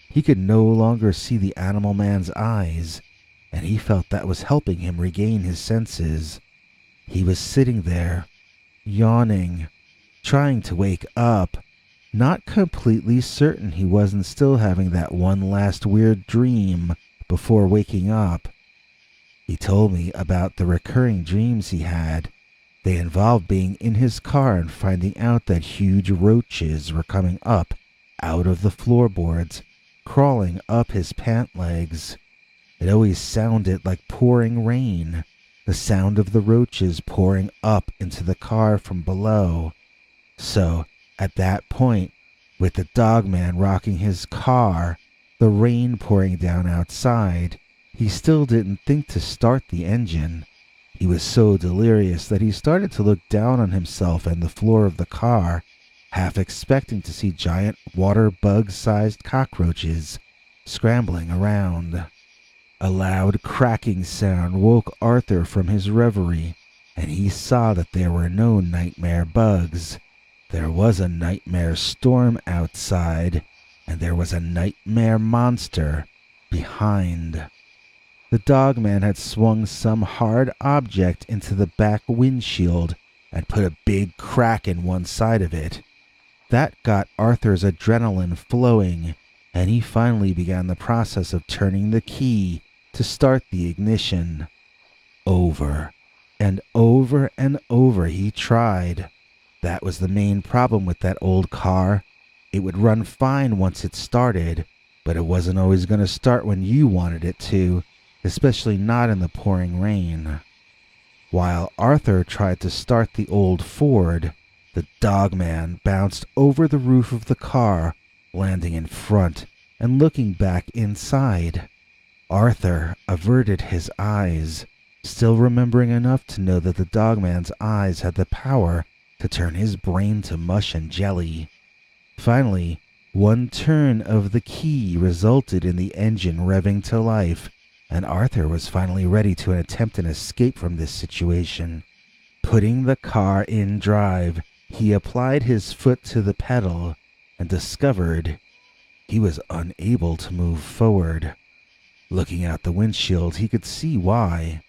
He could no longer see the animal man's eyes, and he felt that was helping him regain his senses. He was sitting there, yawning, trying to wake up, not completely certain he wasn't still having that one last weird dream before waking up. He told me about the recurring dreams he had. They involved being in his car and finding out that huge roaches were coming up out of the floorboards, crawling up his pant legs. It always sounded like pouring rain, the sound of the roaches pouring up into the car from below. So, at that point, with the dogman rocking his car, the rain pouring down outside, he still didn't think to start the engine. He was so delirious that he started to look down on himself and the floor of the car, half expecting to see giant water bug-sized cockroaches scrambling around. A loud cracking sound woke Arthur from his reverie, and he saw that there were no nightmare bugs. There was a nightmare storm outside, and there was a nightmare monster behind. The dogman had swung some hard object into the back windshield and put a big crack in one side of it. That got Arthur's adrenaline flowing, and he finally began the process of turning the key to start the ignition. Over and over and over he tried. That was the main problem with that old car. It would run fine once it started, but it wasn't always going to start when you wanted it to, especially not in the pouring rain. While Arthur tried to start the old Ford, the dogman bounced over the roof of the car, landing in front and looking back inside. Arthur averted his eyes, still remembering enough to know that the dogman's eyes had the power to turn his brain to mush and jelly. Finally, one turn of the key resulted in the engine revving to life, and Arthur was finally ready to attempt an escape from this situation. Putting the car in drive, he applied his foot to the pedal and discovered he was unable to move forward. Looking out the windshield, he could see why.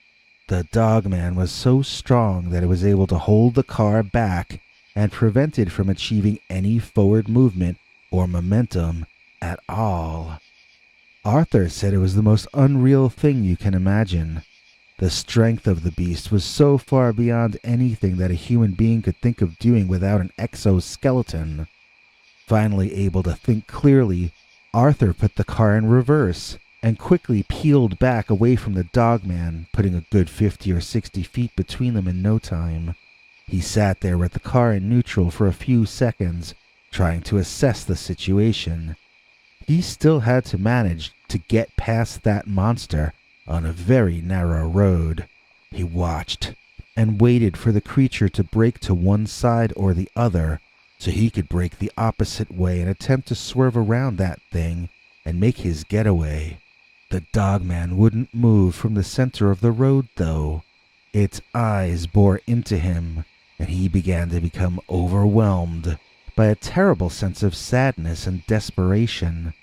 The dogman was so strong that it was able to hold the car back and prevent it from achieving any forward movement or momentum at all. Arthur said it was the most unreal thing you can imagine. The strength of the beast was so far beyond anything that a human being could think of doing without an exoskeleton. Finally able to think clearly, Arthur put the car in reverse and quickly peeled back away from the dogman, putting a good 50 or 60 feet between them in no time. He sat there with the car in neutral for a few seconds, trying to assess the situation. He still had to manage to get past that monster on a very narrow road. He watched and waited for the creature to break to one side or the other so he could break the opposite way and attempt to swerve around that thing and make his getaway. The dogman wouldn't move from the center of the road, though. Its eyes bore into him, and he began to become overwhelmed by a terrible sense of sadness and desperation.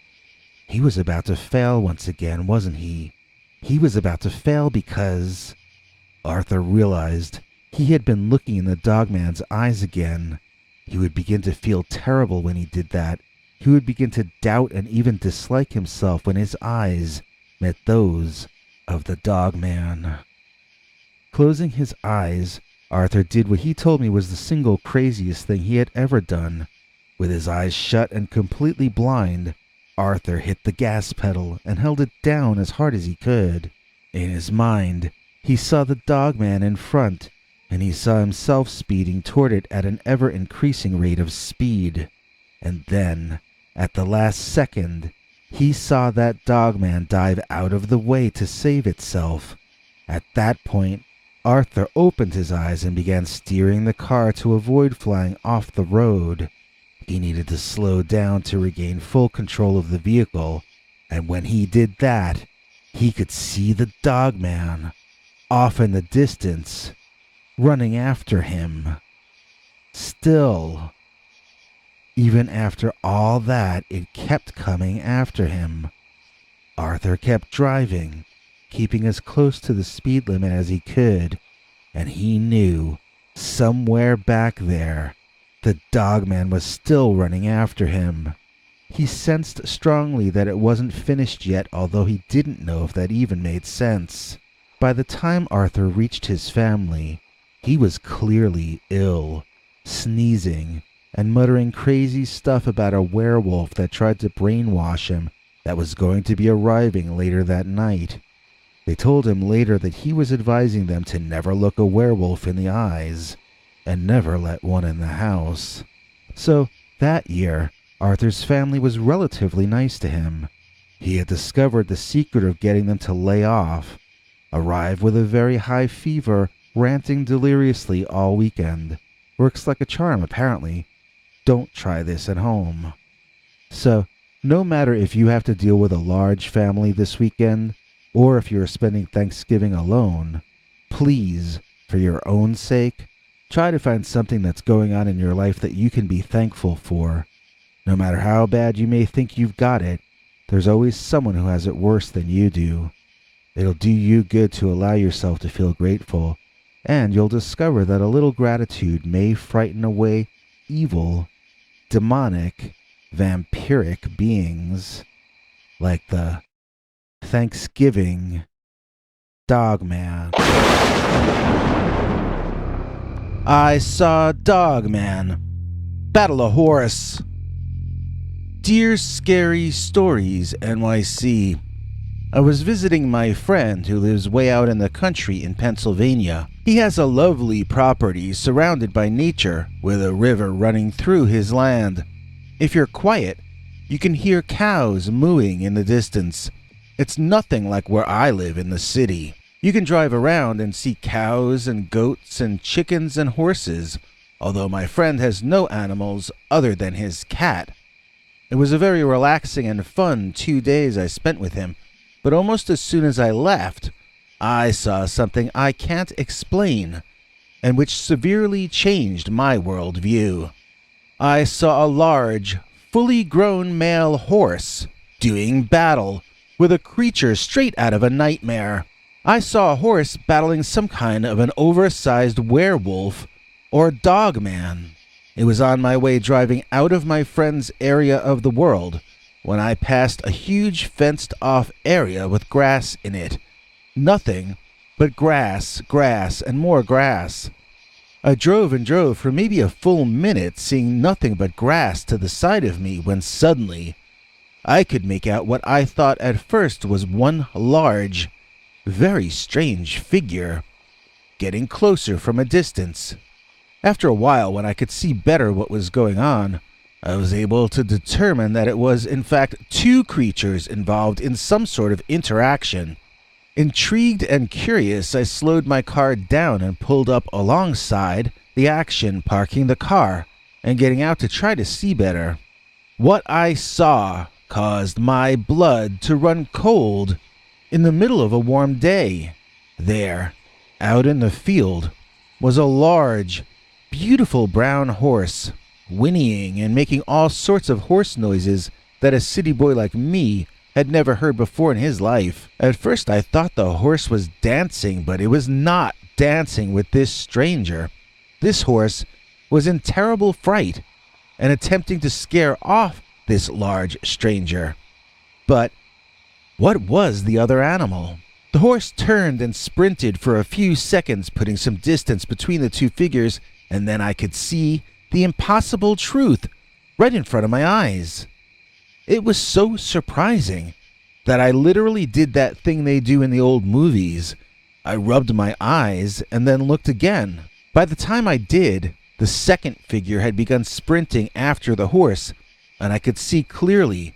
He was about to fail once again, wasn't he? He was about to fail because Arthur realized he had been looking in the dogman's eyes again. He would begin to feel terrible when he did that. He would begin to doubt and even dislike himself when his eyes met those of the dogman. Closing his eyes, Arthur did what he told me was the single craziest thing he had ever done. With his eyes shut and completely blind, Arthur hit the gas pedal and held it down as hard as he could. In his mind, he saw the dogman in front, and he saw himself speeding toward it at an ever-increasing rate of speed. And then, at the last second, he saw that dogman dive out of the way to save itself. At that point, Arthur opened his eyes and began steering the car to avoid flying off the road. He needed to slow down to regain full control of the vehicle, and when he did that, he could see the dogman off in the distance, running after him. Still, even after all that, it kept coming after him. Arthur kept driving, keeping as close to the speed limit as he could, and he knew, somewhere back there, the dogman was still running after him. He sensed strongly that it wasn't finished yet, although he didn't know if that even made sense. By the time Arthur reached his family, he was clearly ill, sneezing, and muttering crazy stuff about a werewolf that tried to brainwash him that was going to be arriving later that night. They told him later that he was advising them to never look a werewolf in the eyes, and never let one in the house. So, that year, Arthur's family was relatively nice to him. He had discovered the secret of getting them to lay off, arrive with a very high fever, ranting deliriously all weekend. Works like a charm, apparently. Don't try this at home. So, no matter if you have to deal with a large family this weekend, or if you are spending Thanksgiving alone, please, for your own sake, try to find something that's going on in your life that you can be thankful for. No matter how bad you may think you've got it, there's always someone who has it worse than you do. It'll do you good to allow yourself to feel grateful, and you'll discover that a little gratitude may frighten away evil, demonic, vampiric beings, like the Thanksgiving Dogman. I saw Dogman. Battle of Horus. Dear Scary Stories NYC. I was visiting my friend who lives way out in the country in Pennsylvania. He has a lovely property surrounded by nature with a river running through his land. If you're quiet, you can hear cows mooing in the distance. It's nothing like where I live in the city. You can drive around and see cows and goats and chickens and horses, although my friend has no animals other than his cat. It was a very relaxing and fun 2 days I spent with him, but almost as soon as I left, I saw something I can't explain, and which severely changed my worldview. I saw a large, fully grown male horse doing battle with a creature straight out of a nightmare. I saw a horse battling some kind of an oversized werewolf or dog man. It was on my way driving out of my friend's area of the world when I passed a huge fenced-off area with grass in it. Nothing but grass, grass, and more grass. I drove and drove for maybe a full minute, seeing nothing but grass to the side of me, when suddenly I could make out what I thought at first was one large, very strange figure, getting closer from a distance. After a while, when I could see better what was going on, I was able to determine that it was in fact two creatures involved in some sort of interaction. Intrigued and curious, I slowed my car down and pulled up alongside the action, parking the car and getting out to try to see better. What I saw caused my blood to run cold in the middle of a warm day. There, out in the field, was a large, beautiful brown horse, whinnying and making all sorts of horse noises that a city boy like me had never heard before in his life. At first I thought the horse was dancing, but it was not dancing with this stranger. This horse was in terrible fright and attempting to scare off this large stranger. But what was the other animal? The horse turned and sprinted for a few seconds, putting some distance between the two figures, and then I could see the impossible truth right in front of my eyes. It was so surprising that I literally did that thing they do in the old movies. I rubbed my eyes and then looked again. By the time I did, the second figure had begun sprinting after the horse, and I could see clearly,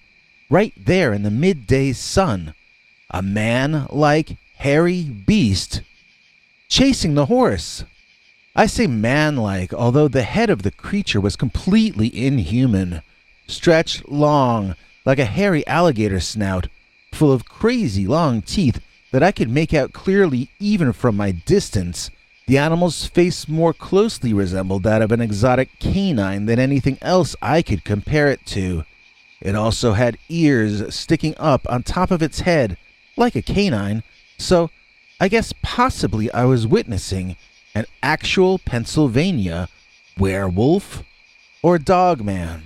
right there in the midday sun, a man-like hairy beast chasing the horse. I say man-like, although the head of the creature was completely inhuman, stretched long like a hairy alligator snout, full of crazy long teeth that I could make out clearly even from my distance. The animal's face more closely resembled that of an exotic canine than anything else I could compare it to. It also had ears sticking up on top of its head like a canine, so I guess possibly I was witnessing an actual Pennsylvania werewolf or dog man.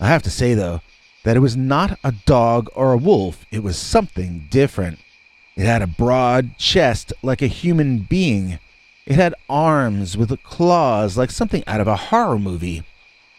I have to say, though, that it was not a dog or a wolf. It was something different. It had a broad chest like a human being. It had arms with claws like something out of a horror movie.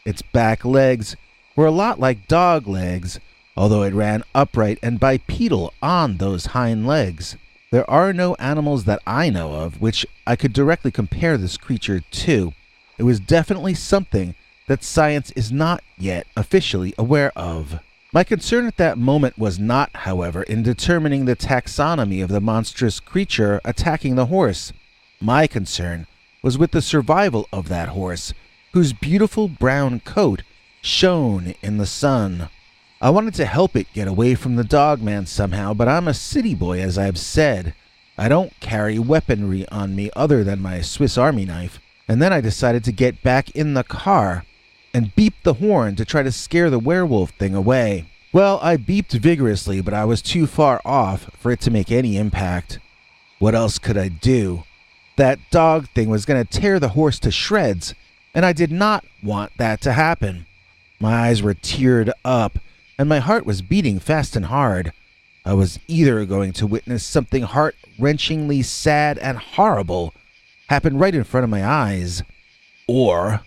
Its back legs were a lot like dog legs, although it ran upright and bipedal on those hind legs. There are no animals that I know of which I could directly compare this creature to. It was definitely something that science is not yet officially aware of. My concern at that moment was not, however, in determining the taxonomy of the monstrous creature attacking the horse. My concern was with the survival of that horse, whose beautiful brown coat shone in the sun. I wanted to help it get away from the dog man somehow, but I'm a city boy, as I've said. I don't carry weaponry on me other than my Swiss Army knife. And then I decided to get back in the car and beep the horn to try to scare the werewolf thing away. Well, I beeped vigorously, but I was too far off for it to make any impact. What else could I do? That dog thing was going to tear the horse to shreds, and I did not want that to happen. My eyes were teared up, and my heart was beating fast and hard. I was either going to witness something heart-wrenchingly sad and horrible happen right in front of my eyes, or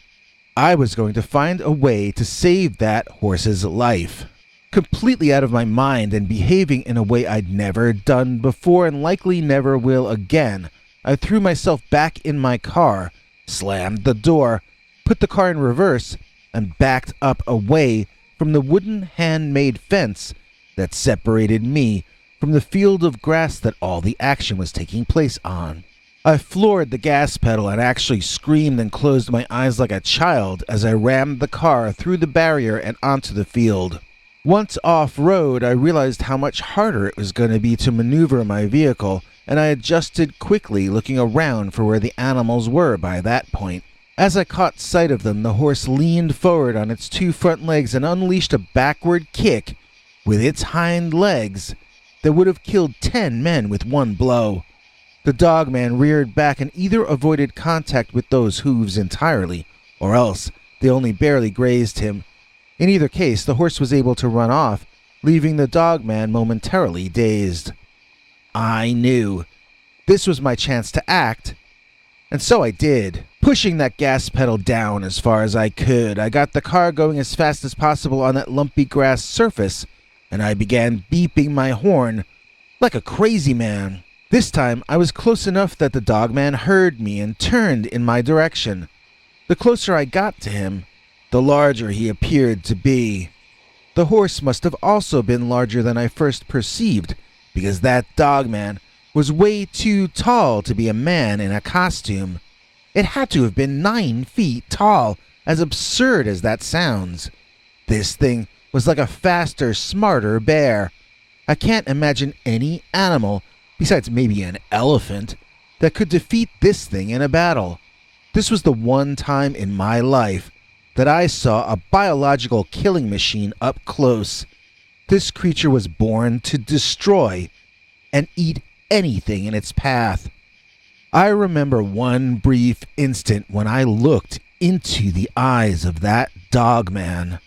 I was going to find a way to save that horse's life. Completely out of my mind and behaving in a way I'd never done before and likely never will again, I threw myself back in my car, slammed the door, put the car in reverse, and backed up away from the wooden handmade fence that separated me from the field of grass that all the action was taking place on. I floored the gas pedal and actually screamed and closed my eyes like a child as I rammed the car through the barrier and onto the field. Once off-road, I realized how much harder it was going to be to maneuver my vehicle, and I adjusted quickly, looking around for where the animals were by that point. As I caught sight of them, the horse leaned forward on its two front legs and unleashed a backward kick with its hind legs that would have killed 10 men with one blow. The dogman reared back and either avoided contact with those hooves entirely, or else they only barely grazed him. In either case, the horse was able to run off, leaving the dogman momentarily dazed. I knew this was my chance to act, and so I did. Pushing that gas pedal down as far as I could, I got the car going as fast as possible on that lumpy grass surface, and I began beeping my horn like a crazy man. This time, I was close enough that the dogman heard me and turned in my direction. The closer I got to him, the larger he appeared to be. The horse must have also been larger than I first perceived, because that dogman was way too tall to be a man in a costume. It had to have been 9 feet tall, as absurd as that sounds. This thing was like a faster, smarter bear. I can't imagine any animal, besides maybe an elephant, that could defeat this thing in a battle. This was the one time in my life that I saw a biological killing machine up close. This creature was born to destroy and eat anything in its path. I remember one brief instant when I looked into the eyes of that dogman.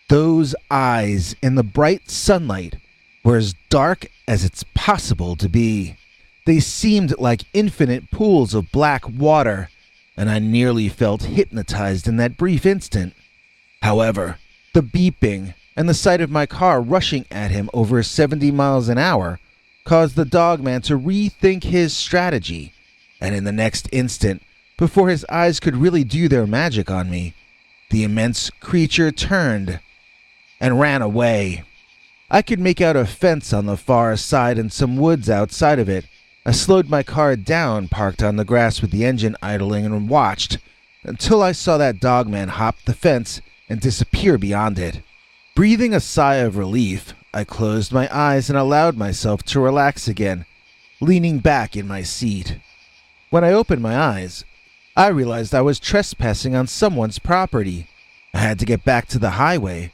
Those eyes in the bright sunlight were as dark as it's possible to be. They seemed like infinite pools of black water, and I nearly felt hypnotized in that brief instant. However, the beeping and the sight of my car rushing at him over 70 miles an hour caused the dogman to rethink his strategy, and in the next instant, before his eyes could really do their magic on me, the immense creature turned and ran away. I could make out a fence on the far side and some woods outside of it. I slowed my car down, parked on the grass with the engine idling, and watched until I saw that dogman hop the fence and disappear beyond it. Breathing a sigh of relief, I closed my eyes and allowed myself to relax again, leaning back in my seat. When I opened my eyes, I realized I was trespassing on someone's property. I had to get back to the highway.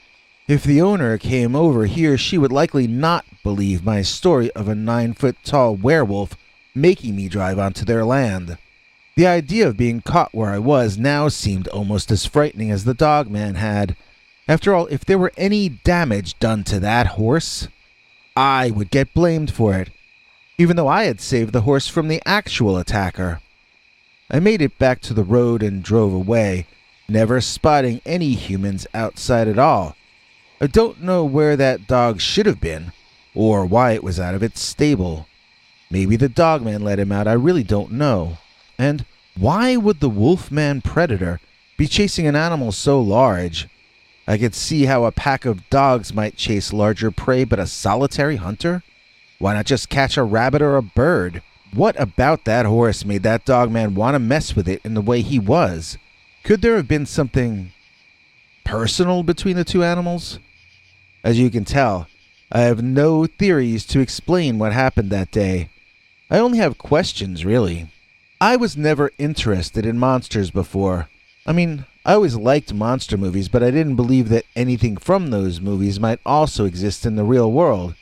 If the owner came over here, she would likely not believe my story of a 9-foot-tall werewolf making me drive onto their land. The idea of being caught where I was now seemed almost as frightening as the dogman had. After all, if there were any damage done to that horse, I would get blamed for it, even though I had saved the horse from the actual attacker. I made it back to the road and drove away, never spotting any humans outside at all. I don't know where that dog should have been, or why it was out of its stable. Maybe the dogman let him out, I really don't know. And why would the wolfman predator be chasing an animal so large? I could see how a pack of dogs might chase larger prey, but a solitary hunter? Why not just catch a rabbit or a bird? What about that horse made that dogman want to mess with it in the way he was? Could there have been something personal between the two animals? As you can tell, I have no theories to explain what happened that day. I only have questions, really. I was never interested in monsters before. I mean, I always liked monster movies, but I didn't believe that anything from those movies might also exist in the real world.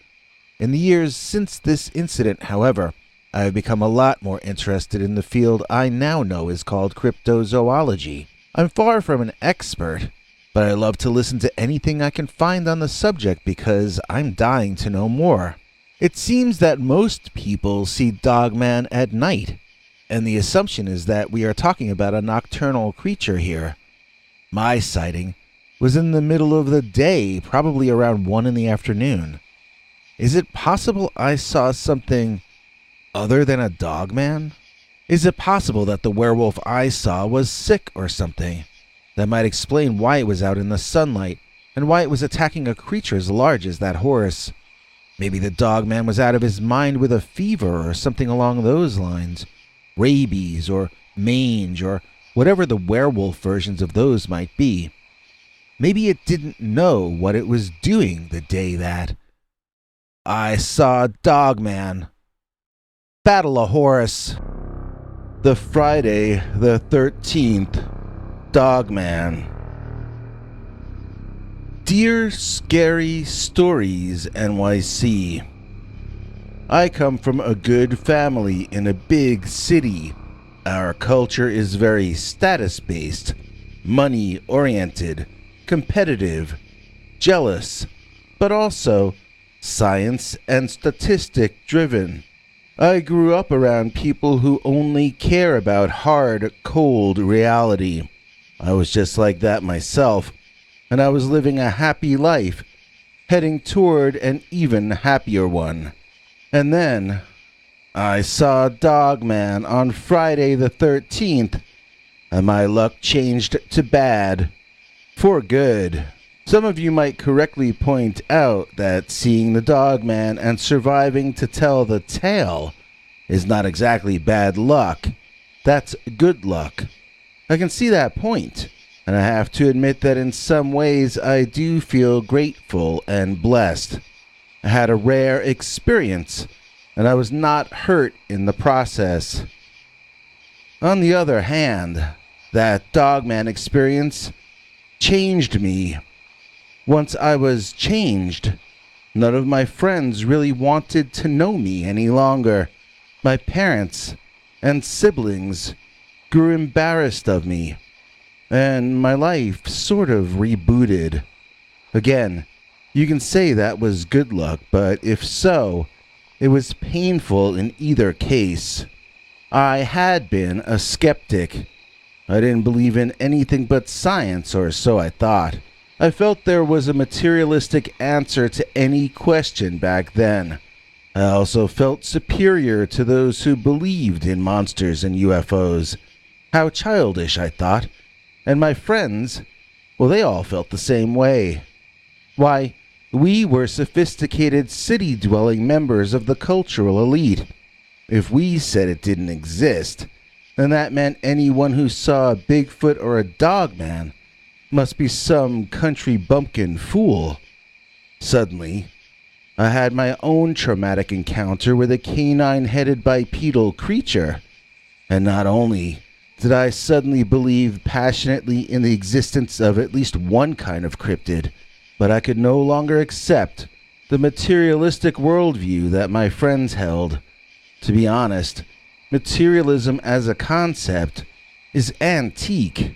In the years since this incident, however, I have become a lot more interested in the field I now know is called cryptozoology. I'm far from an expert, but I love to listen to anything I can find on the subject because I'm dying to know more. It seems that most people see Dogman at night, and the assumption is that we are talking about a nocturnal creature here. My sighting was in the middle of the day, probably around 1 in the afternoon. Is it possible I saw something other than a dogman? Is it possible that the werewolf I saw was sick or something? That might explain why it was out in the sunlight, and why it was attacking a creature as large as that horse. Maybe the dogman was out of his mind with a fever or something along those lines. Rabies or mange or whatever the werewolf versions of those might be. Maybe it didn't know what it was doing the day that I saw Dogman battle a horse. The Friday the 13th Dogman. Dear Scary Stories NYC, I come from a good family in a big city. Our culture is very status-based, money-oriented, competitive, jealous, but also science and statistic-driven. I grew up around people who only care about hard, cold reality. I was just like that myself, and I was living a happy life, heading toward an even happier one. And then I saw Dogman on Friday the 13th, and my luck changed to bad. For good. Some of you might correctly point out that seeing the Dogman and surviving to tell the tale is not exactly bad luck. That's good luck. I can see that point, and I have to admit that in some ways I do feel grateful and blessed. I had a rare experience, and I was not hurt in the process. On the other hand, that Dogman experience changed me. Once I was changed, none of my friends really wanted to know me any longer. My parents and siblings grew embarrassed of me, and my life sort of rebooted. Again, you can say that was good luck, but if so, it was painful in either case. I had been a skeptic. I didn't believe in anything but science, or so I thought. I felt there was a materialistic answer to any question back then. I also felt superior to those who believed in monsters and UFOs. How childish, I thought. And my friends, well, they all felt the same way. Why, we were sophisticated city-dwelling members of the cultural elite. If we said it didn't exist, then that meant anyone who saw a Bigfoot or a Dogman must be some country bumpkin fool. Suddenly, I had my own traumatic encounter with a canine-headed bipedal creature. And not only did I suddenly believe passionately in the existence of at least one kind of cryptid, but I could no longer accept the materialistic worldview that my friends held. To be honest, materialism as a concept is antique.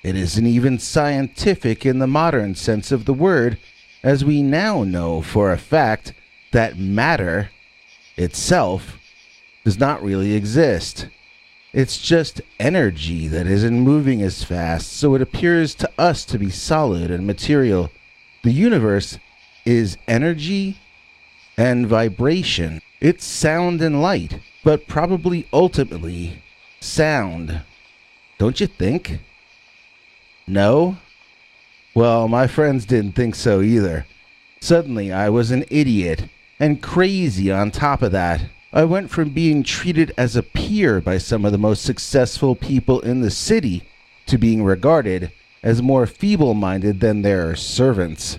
It isn't even scientific in the modern sense of the word, as we now know for a fact that matter itself does not really exist. It's just energy that isn't moving as fast, so it appears to us to be solid and material. The universe is energy and vibration. It's sound and light, but probably ultimately sound. Don't you think? No? Well, my friends didn't think so either. Suddenly, I was an idiot, and crazy on top of that. I went from being treated as a peer by some of the most successful people in the city to being regarded as more feeble-minded than their servants.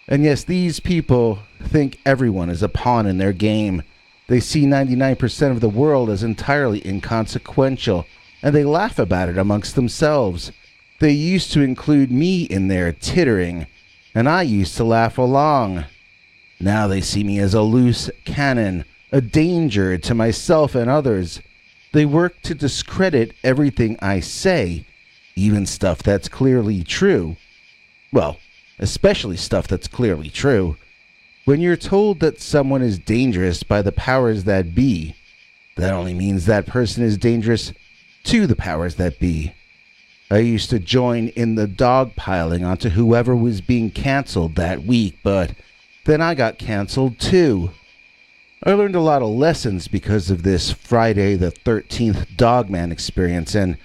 And yes, these people think everyone is a pawn in their game. They see 99% of the world as entirely inconsequential, and they laugh about it amongst themselves. They used to include me in their tittering, and I used to laugh along. Now they see me as a loose cannon, a danger to myself and others. They work to discredit everything I say, even stuff that's clearly true. Well, especially stuff that's clearly true. When you're told that someone is dangerous by the powers that be, that only means that person is dangerous to the powers that be. I used to join in the dogpiling onto whoever was being canceled that week, but then I got canceled too. I learned a lot of lessons because of this Friday the 13th Dogman experience, and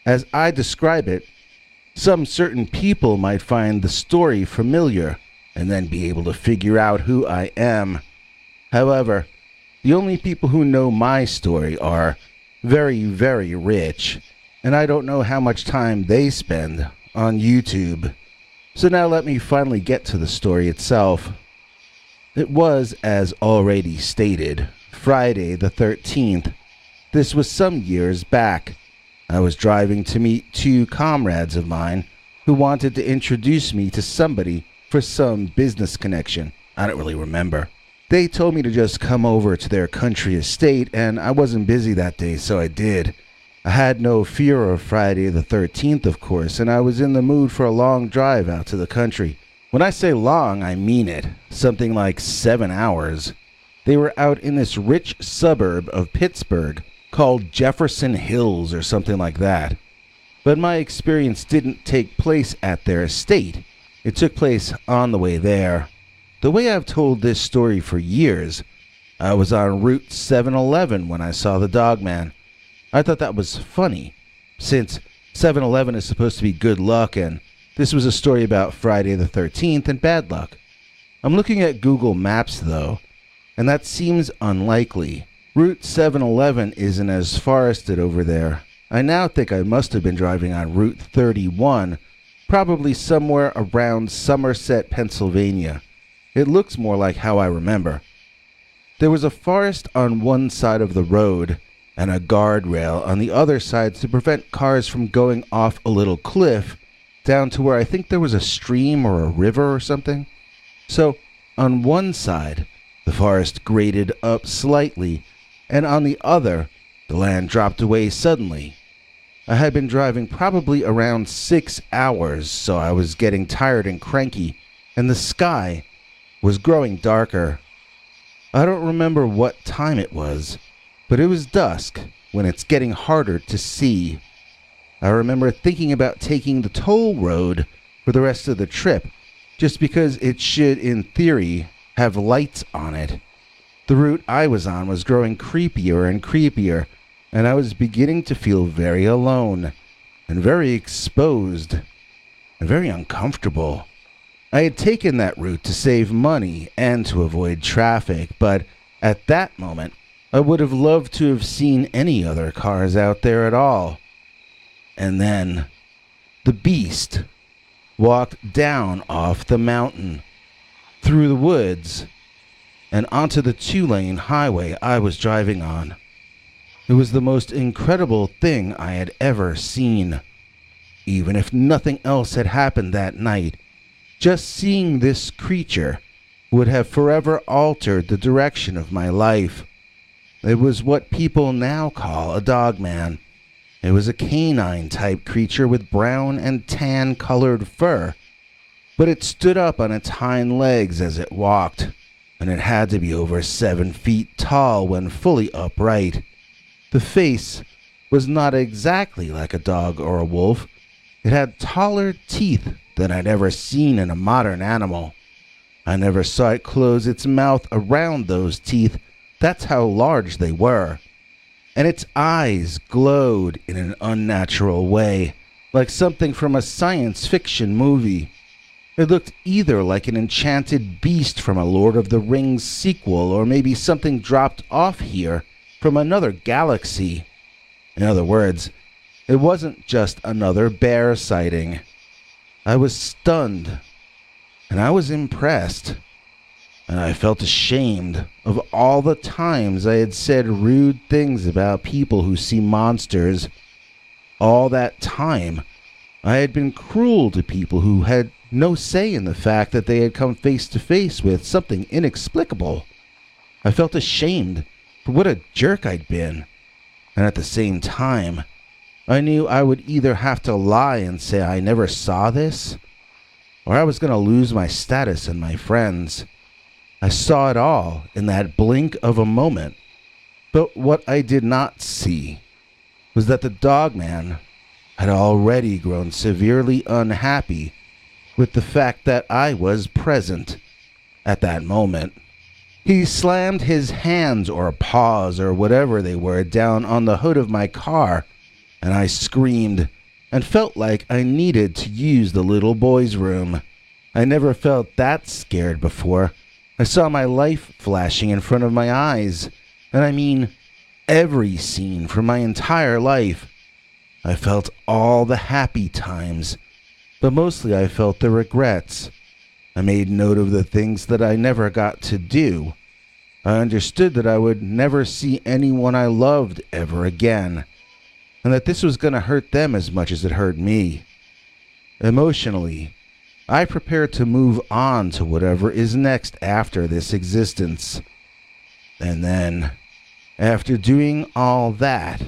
as I describe it, some certain people might find the story familiar and then be able to figure out who I am. However, the only people who know my story are very, very rich, and I don't know how much time they spend on YouTube. So now let me finally get to the story itself. It was, as already stated, Friday the 13th. This was some years back. I was driving to meet two comrades of mine who wanted to introduce me to somebody for some business connection. I don't really remember. They told me to just come over to their country estate, and I wasn't busy that day, so I did. I had no fear of Friday the 13th, of course, and I was in the mood for a long drive out to the country. When I say long, I mean it. Something like 7 hours. They were out in this rich suburb of Pittsburgh called Jefferson Hills or something like that. But my experience didn't take place at their estate. It took place on the way there. The way I've told this story for years, I was on Route 711 when I saw the dogman. I thought that was funny, since 711 is supposed to be good luck, and this was a story about Friday the 13th and bad luck. I'm looking at Google Maps, though, and that seems unlikely. Route 711 isn't as forested over there. I now think I must have been driving on Route 31, probably somewhere around Somerset, Pennsylvania. It looks more like how I remember. There was a forest on one side of the road and a guardrail on the other side to prevent cars from going off a little cliff down to where I think there was a stream or a river or something. So, on one side, the forest graded up slightly, and on the other, the land dropped away suddenly. I had been driving probably around 6 hours, so I was getting tired and cranky, and the sky was growing darker. I don't remember what time it was, but it was dusk when it's getting harder to see. I remember thinking about taking the toll road for the rest of the trip, just because it should, in theory, have lights on it. The route I was on was growing creepier and creepier, and I was beginning to feel very alone, and very exposed, and very uncomfortable. I had taken that route to save money and to avoid traffic, but at that moment, I would have loved to have seen any other cars out there at all. And then, the beast walked down off the mountain, through the woods, and onto the 2-lane highway I was driving on. It was the most incredible thing I had ever seen. Even if nothing else had happened that night, just seeing this creature would have forever altered the direction of my life. It was what people now call a dogman. It was a canine-type creature with brown and tan-colored fur, but it stood up on its hind legs as it walked, and it had to be over 7 feet tall when fully upright. The face was not exactly like a dog or a wolf. It had taller teeth than I'd ever seen in a modern animal. I never saw it close its mouth around those teeth. That's how large they were. And its eyes glowed in an unnatural way, like something from a science fiction movie. It looked either like an enchanted beast from a Lord of the Rings sequel, or maybe something dropped off here from another galaxy. In other words, it wasn't just another bear sighting. I was stunned, and I was impressed, and I felt ashamed of all the times I had said rude things about people who see monsters. All that time, I had been cruel to people who had no say in the fact that they had come face to face with something inexplicable. I felt ashamed for what a jerk I'd been, and at the same time, I knew I would either have to lie and say I never saw this, or I was going to lose my status and my friends. I saw it all in that blink of a moment, but what I did not see was that the dogman had already grown severely unhappy with the fact that I was present at that moment. He slammed his hands or paws or whatever they were down on the hood of my car, and I screamed and felt like I needed to use the little boy's room. I never felt that scared before. I saw my life flashing in front of my eyes, and I mean every scene from my entire life. I felt all the happy times, but mostly I felt the regrets. I made note of the things that I never got to do. I understood that I would never see anyone I loved ever again, and that this was going to hurt them as much as it hurt me. Emotionally, I prepared to move on to whatever is next after this existence. And then, after doing all that,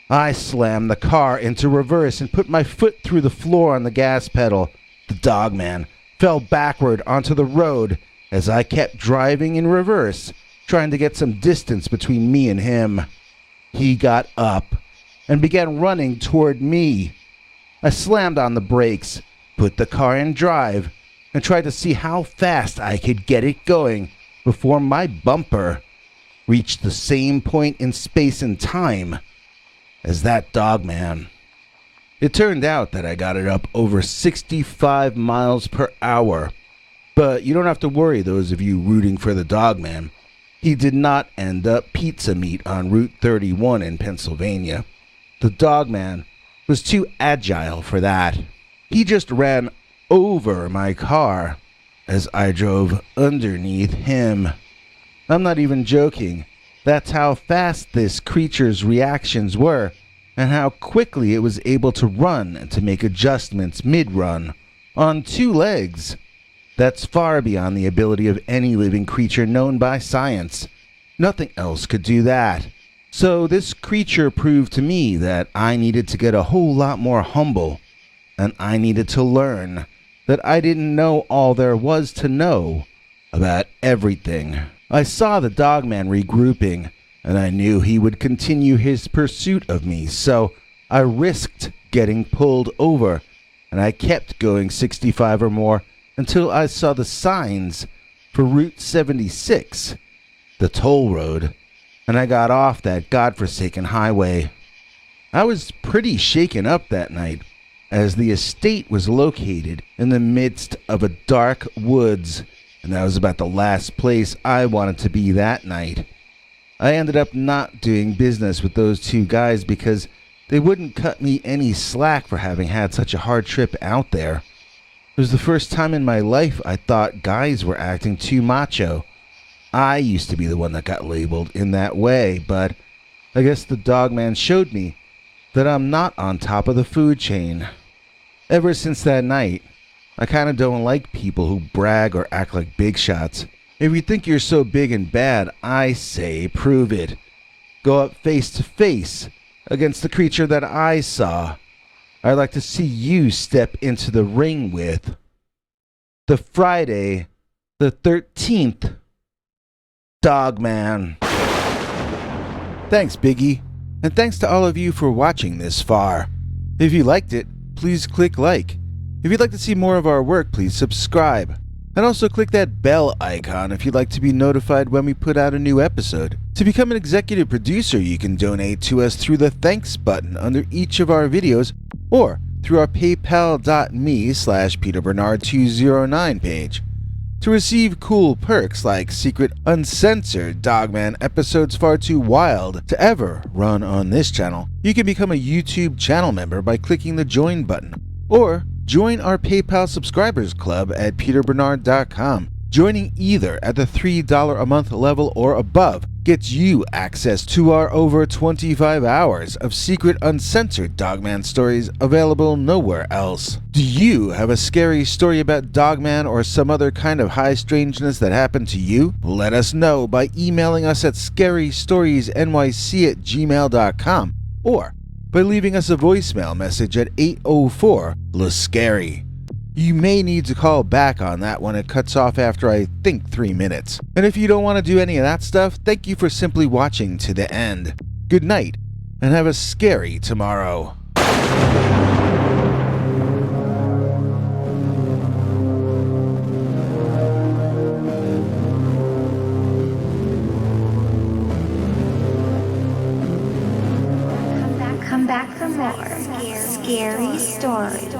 I slammed the car into reverse and put my foot through the floor on the gas pedal. The dogman fell backward onto the road as I kept driving in reverse, trying to get some distance between me and him. He got up and began running toward me. I slammed on the brakes, put the car in drive, and tried to see how fast I could get it going before my bumper reached the same point in space and time as that dogman. It turned out that I got it up over 65 miles per hour. But you don't have to worry, those of you rooting for the dogman. He did not end up pizza meat on Route 31 in Pennsylvania. The dogman was too agile for that. He just ran over my car as I drove underneath him. I'm not even joking. That's how fast this creature's reactions were, and how quickly it was able to run and to make adjustments mid-run, on 2 legs. That's far beyond the ability of any living creature known by science. Nothing else could do that. So this creature proved to me that I needed to get a whole lot more humble, and I needed to learn that I didn't know all there was to know about everything. I saw the dogman regrouping, and I knew he would continue his pursuit of me, so I risked getting pulled over, and I kept going 65 or more until I saw the signs for Route 76, the toll road, and I got off that godforsaken highway. I was pretty shaken up that night, as the estate was located in the midst of a dark woods, and that was about the last place I wanted to be that night. I ended up not doing business with those 2 guys because they wouldn't cut me any slack for having had such a hard trip out there. It was the first time in my life I thought guys were acting too macho. I used to be the one that got labeled in that way, but I guess the dogman showed me that I'm not on top of the food chain. Ever since that night, I kind of don't like people who brag or act like big shots. If you think you're so big and bad, I say prove it. Go up face to face against the creature that I saw. I'd like to see you step into the ring with the Friday the 13th Dogman. Thanks, Biggie, and thanks to all of you for watching this far. If you liked it, please click like. If you'd like to see more of our work, please subscribe. And also click that bell icon if you'd like to be notified when we put out a new episode. To become an executive producer, you can donate to us through the thanks button under each of our videos, or through our paypal.me/PeterBernard209 page. To receive cool perks like secret uncensored Dogman episodes far too wild to ever run on this channel, you can become a YouTube channel member by clicking the join button, or join our PayPal subscribers club at peterbernard.com. Joining either at the $3 a month level or above gets you access to our over 25 hours of secret uncensored Dogman stories available nowhere else. Do you have a scary story about Dogman or some other kind of high strangeness that happened to you? Let us know by emailing us at scarystoriesnyc@gmail.com or by leaving us a voicemail message at 804-LA-SCARY. You may need to call back on that one. It cuts off after, I think, 3 minutes. And if you don't want to do any of that stuff, thank you for simply watching to the end. Good night, and have a scary tomorrow. Come back for more scary stories.